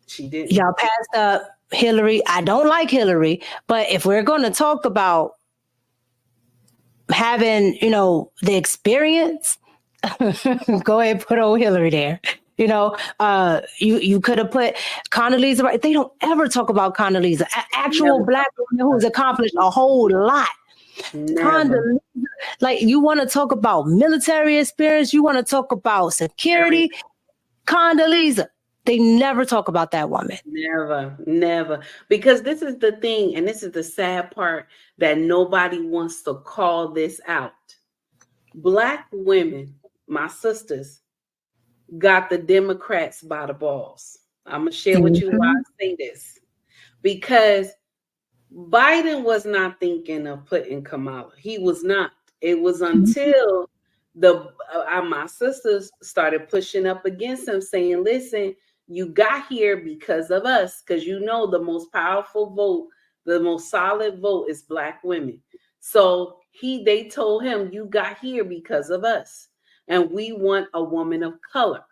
She didn't. Y'all passed up Hillary. I don't like Hillary, but if we're going to talk about having, the experience, go ahead and put old Hillary there. You could have put Condoleezza Rice. They don't ever talk about Condoleezza, actual Black woman who's accomplished a whole lot. Condoleezza, like, you want to talk about military experience, you want to talk about security, Condoleezza. They never talk about that woman. Never. Because this is the thing, and this is the sad part, that nobody wants to call this out. Black women, my sisters, got the Democrats by the balls. I'm going to share with you why I say this. Because Biden was not thinking of putting Kamala. He was not. It was until my sisters started pushing up against him, saying, listen, you got here because of us, because the most powerful vote, the most solid vote is Black women. So they told him, you got here because of us, and we want a woman of color.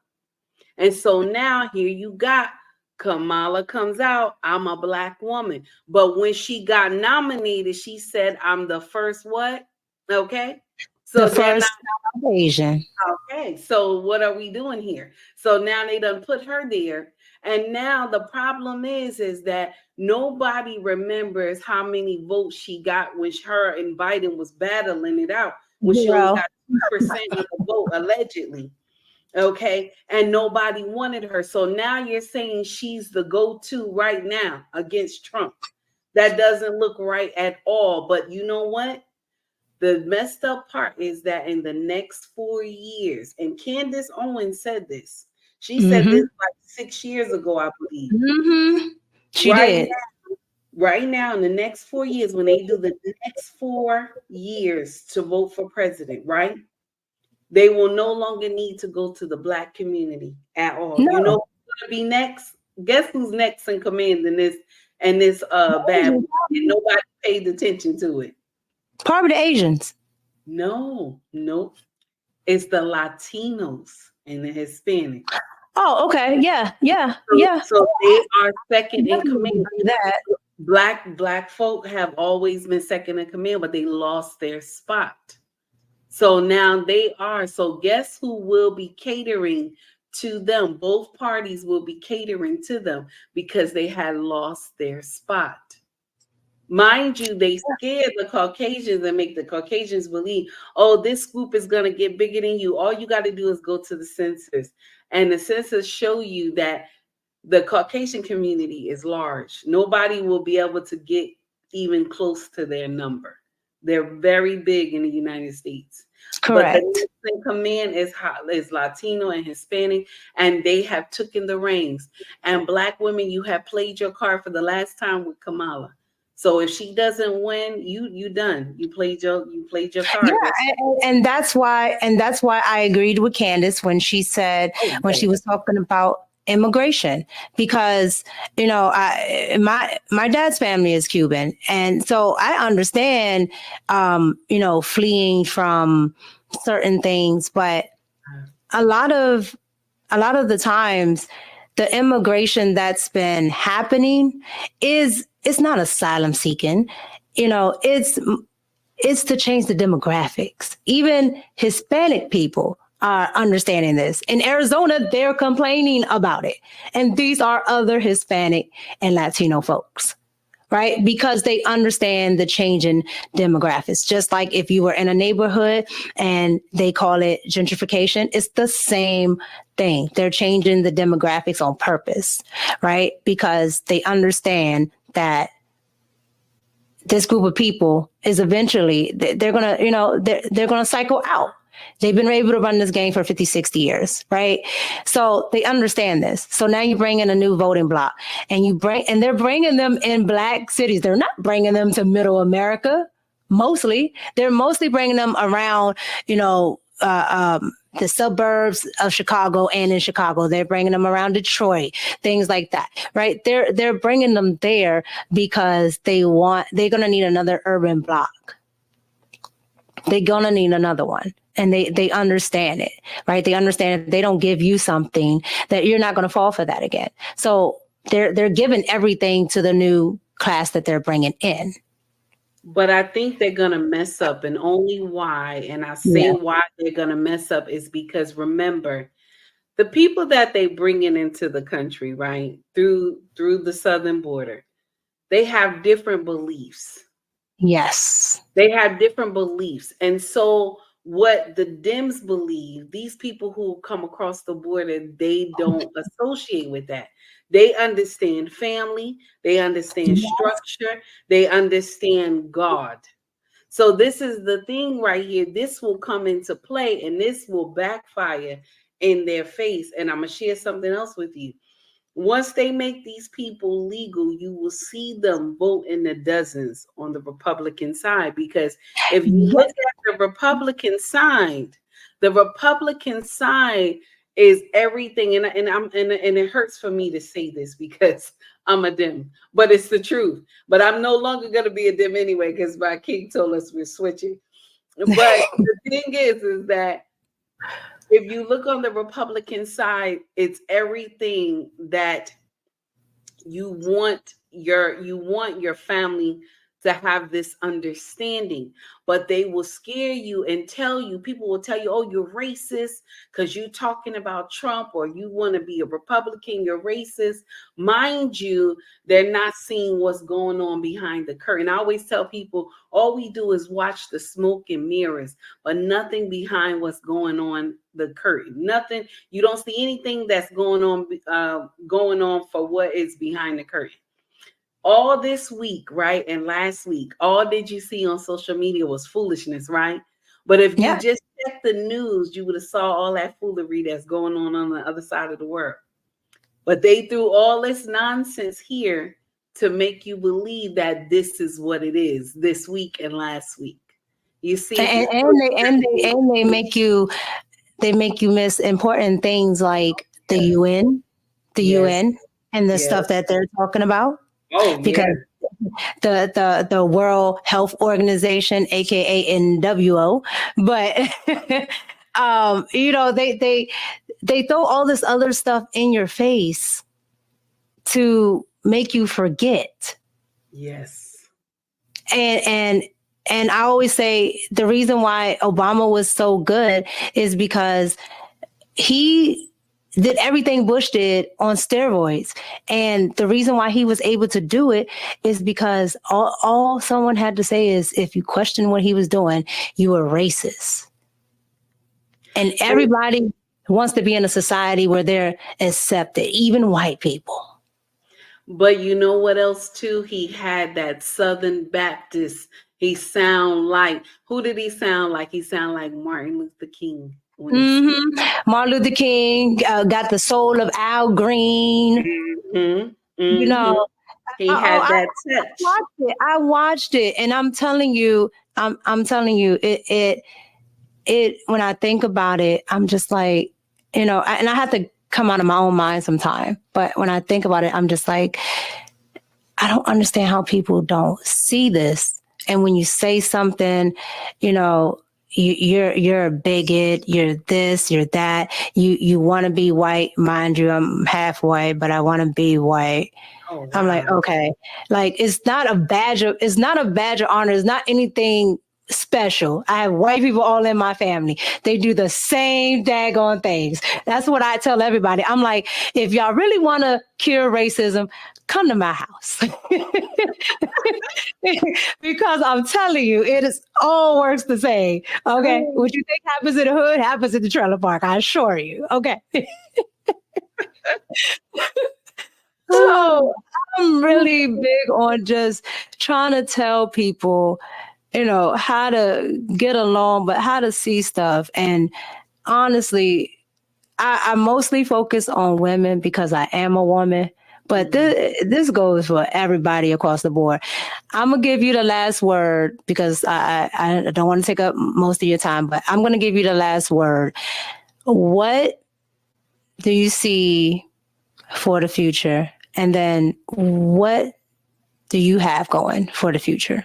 And so now here you got Kamala comes out, I'm a Black woman. But when she got nominated, she said, I'm the first what? Okay. So the first Asian. Okay, so what are we doing here? So now they done put her there. And now the problem is that nobody remembers how many votes she got when her and Biden was battling it out. When she only got 2% of the vote, allegedly. Okay, and nobody wanted her. So now you're saying she's the go-to right now against Trump. That doesn't look right at all. But you know what? The messed up part is that in the next 4 years, and Candace Owens said this. She said this like 6 years ago, I believe. She did. Right now, in the next 4 years, when they do the next 4 years to vote for president, right? They will no longer need to go to the Black community at all. No. You know who's going to be next? Guess who's next in command in this bad? And nobody paid attention to it. Probably the Asians. No. It's the Latinos and the Hispanics. Oh, okay. Yeah. So they are second in Definitely command. do that. Black folk have always been second in command, but they lost their spot. So now they are. So guess who will be catering to them? Both parties will be catering to them because they had lost their spot. Mind you, they scare the Caucasians and make the Caucasians believe, oh, this group is going to get bigger than you. All you got to do is go to the census. And the census show you that the Caucasian community is large. Nobody will be able to get even close to their number. They're very big in the United States. Correct. But the next in command is Latino and Hispanic, and they have taken the reins. And Black women, you have played your card for the last time with Kamala. So if she doesn't win, you done. You played your card. Yeah, and that's why I agreed with Candace when she said when she was talking about immigration, because my dad's family is Cuban, and so I understand fleeing from certain things, but a lot of the times the immigration that's been happening it's not asylum seeking, it's to change the demographics. Even Hispanic people are understanding this. In Arizona, they're complaining about it. And these are other Hispanic and Latino folks, right? Because they understand the change in demographics. Just like if you were in a neighborhood and they call it gentrification, it's the same thing. They're changing the demographics on purpose, right? Because they understand that this group of people is eventually, they're going to, they're going to cycle out. They've been able to run this game for 50, 60 years, right? So they understand this. So now you bring in a new voting block and they're bringing them in Black cities. They're not bringing them to middle America. Mostly, they're mostly bringing them around, the suburbs of Chicago and in Chicago. They're bringing them around Detroit, things like that, right? They're bringing them there because they're going to need another urban block. They're going to need another one. And they understand it, right? They understand if they don't give you something that you're not going to fall for that again. So they're giving everything to the new class that they're bringing in. But I think they're going to mess up, and only why, and I say why they're going to mess up is because, remember, the people that they bringing into the country, right, through the southern border, they have different beliefs. Yes. They have different beliefs. And so what the Dems believe, these people who come across the border, they don't associate with that. They understand family, they understand structure, they understand God. So this is the thing right here. This will come into play and this will backfire in their face. And I'm going to share something else with you. Once they make these people legal, you will see them vote in the dozens on the Republican side. Because if you look at the Republican side is everything. And it hurts for me to say this because I'm a Dem, but it's the truth. But I'm no longer going to be a Dem anyway because my king told us we're switching. But the thing is that if you look on the Republican side, it's everything that you want your family to have this understanding, but they will scare you and people will tell you, oh, you're racist because you're talking about Trump, or you want to be a Republican, you're racist. Mind you, they're not seeing what's going on behind the curtain. I always tell people, all we do is watch the smoke and mirrors, but nothing behind what's going on the curtain. Nothing. You don't see anything that's going on for what is behind the curtain. All this week, right, and last week, all did you see on social media was foolishness, right? But if you just check the news, you would have saw all that foolery that's going on the other side of the world. But they threw all this nonsense here to make you believe that this is what it is this week and last week. You see, and they make you miss important things like the UN, and the stuff that they're talking about. Oh, because the World Health Organization, aka NWO, but they throw all this other stuff in your face to make you forget. Yes. And I always say the reason why Obama was so good is because he did everything Bush did on steroids. And the reason why he was able to do it is because all someone had to say is, if you question what he was doing, you were racist. And everybody wants to be in a society where they're accepted, even white people. But you know what else too? He had that Southern Baptist. He sound like, who did he sound like? He sound like Martin Luther King. Martin Luther King got the soul of Al Green. You know, he had that touch. I watched it, and I'm telling you, it when I think about it, I'm just like, and I have to come out of my own mind sometime. But when I think about it, I'm just like, I don't understand how people don't see this. And when you say something, you're a bigot, you're this, you're that. You want to be white, mind you, I'm half white, but I want to be white. Oh, wow. I'm like, okay, like it's not a badge of honor. It's not anything special. I have white people all in my family. They do the same daggone things. That's what I tell everybody. I'm like, if y'all really want to cure racism, come to my house. Because I'm telling you, it is all works the same. Okay. What you think happens in the hood happens in the trailer park. I assure you. Okay. So I'm really big on just trying to tell people, how to get along, but how to see stuff. And honestly, I mostly focus on women because I am a woman. But this goes for everybody across the board. I'm going to give you the last word because I don't want to take up most of your time, but I'm going to give you the last word. What do you see for the future? And then what do you have going for the future?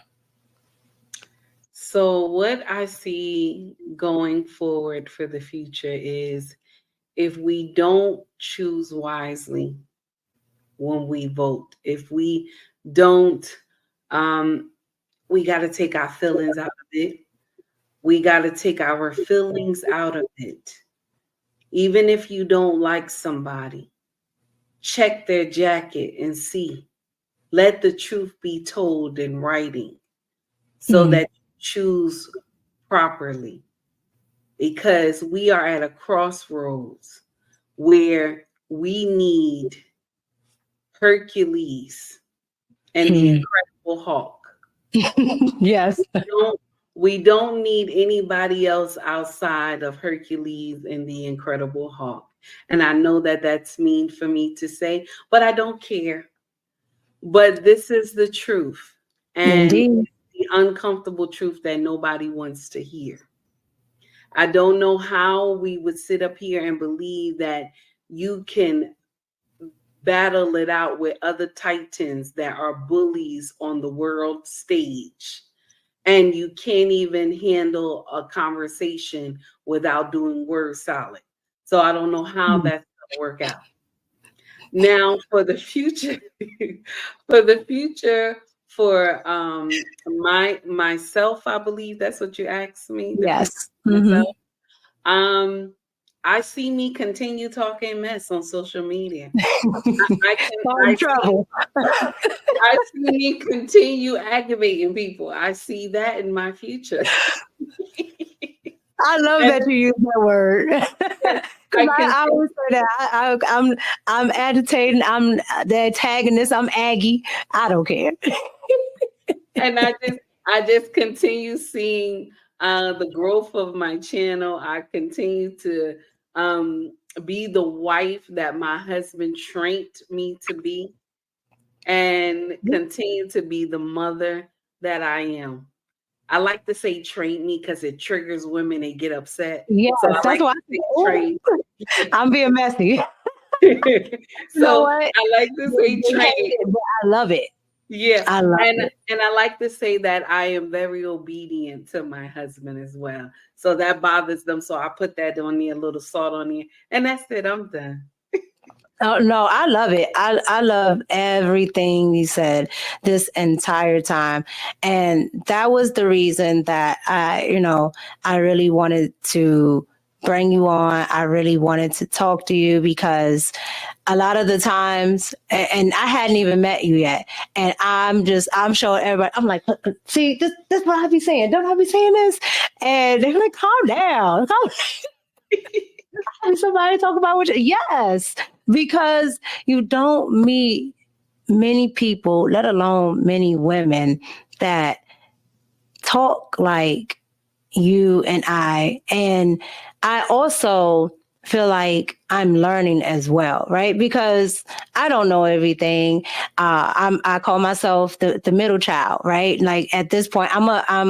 So what I see going forward for the future is if we don't choose wisely when we vote, if we don't, we got to take our feelings out of it. We got to take our feelings out of it. Even if you don't like somebody, check their jacket and see. Let the truth be told in writing so that you choose properly. Because we are at a crossroads where we need Hercules and the Incredible Hulk. Yes. We don't need anybody else outside of Hercules and the Incredible Hulk. And I know that that's mean for me to say, but I don't care. But this is the truth. And the uncomfortable truth that nobody wants to hear. I don't know how we would sit up here and believe that you can battle it out with other titans that are bullies on the world stage. And you can't even handle a conversation without doing word salad. So I don't know how that's going to work out. Now for the future, for myself, I believe that's what you asked me. Yes. I see me continue talking mess on social media. I see me continue aggravating people. I see that in my future. I love that you use that word. I always say that I'm agitating. I'm the antagonist. I'm Aggie. I don't care. And I just continue seeing the growth of my channel. I continue to be the wife that my husband trained me to be, and continue to be the mother that I am. I like to say train me because it triggers women and get upset. Yeah, so that's why I say train. I'm being messy. So I like to say train. But I love it. Yeah, I love it. and I like to say that I am very obedient to my husband as well. So that bothers them. So I put that on there, a little salt on there, and that's it. I'm done. Oh no, I love it. I love everything you said this entire time. And that was the reason that I really wanted to bring you on. I really wanted to talk to you because a lot of the times, and I hadn't even met you yet, and I'm showing everybody. I'm like, see, this what I be saying. Don't I be saying this? And they're like, calm down, calm. Somebody talk about what? Yes, because you don't meet many people, let alone many women, that talk like you and I. And I also feel like I'm learning as well, right? Because I don't know everything. I call myself the middle child, right? Like at this point, I'm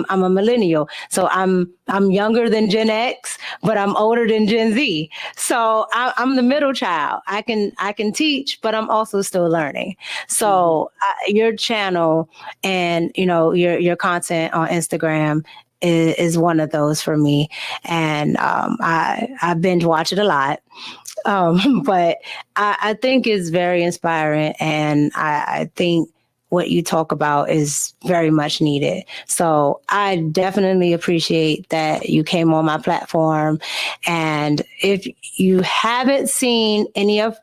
a millennial, so I'm younger than Gen X, but I'm older than Gen Z. So I'm the middle child. I can teach, but I'm also still learning. So your channel and your content on Instagram is one of those for me. And I binge watch it a lot. But I think it's very inspiring. And I think what you talk about is very much needed. So I definitely appreciate that you came on my platform. And if you haven't seen any of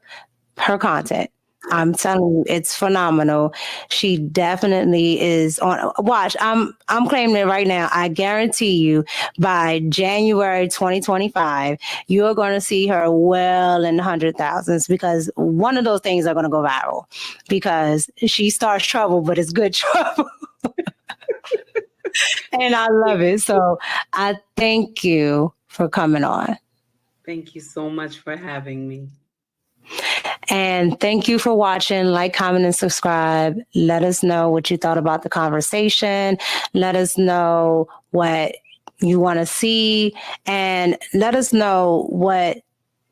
her content, I'm telling you, it's phenomenal. She definitely is on. Watch, I'm claiming it right now. I guarantee you, by January 2025, you are going to see her well in the 100,000s because one of those things are going to go viral because she starts trouble, but it's good trouble. And I love it. So I thank you for coming on. Thank you so much for having me. And thank you for watching. Like, comment, and subscribe. Let us know what you thought about the conversation. Let us know what you want to see. And let us know what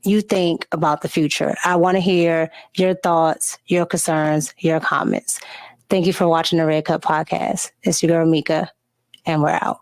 you think about the future. I want to hear your thoughts, your concerns, your comments. Thank you for watching the Red Cup Podcast. It's your girl, Micca, and we're out.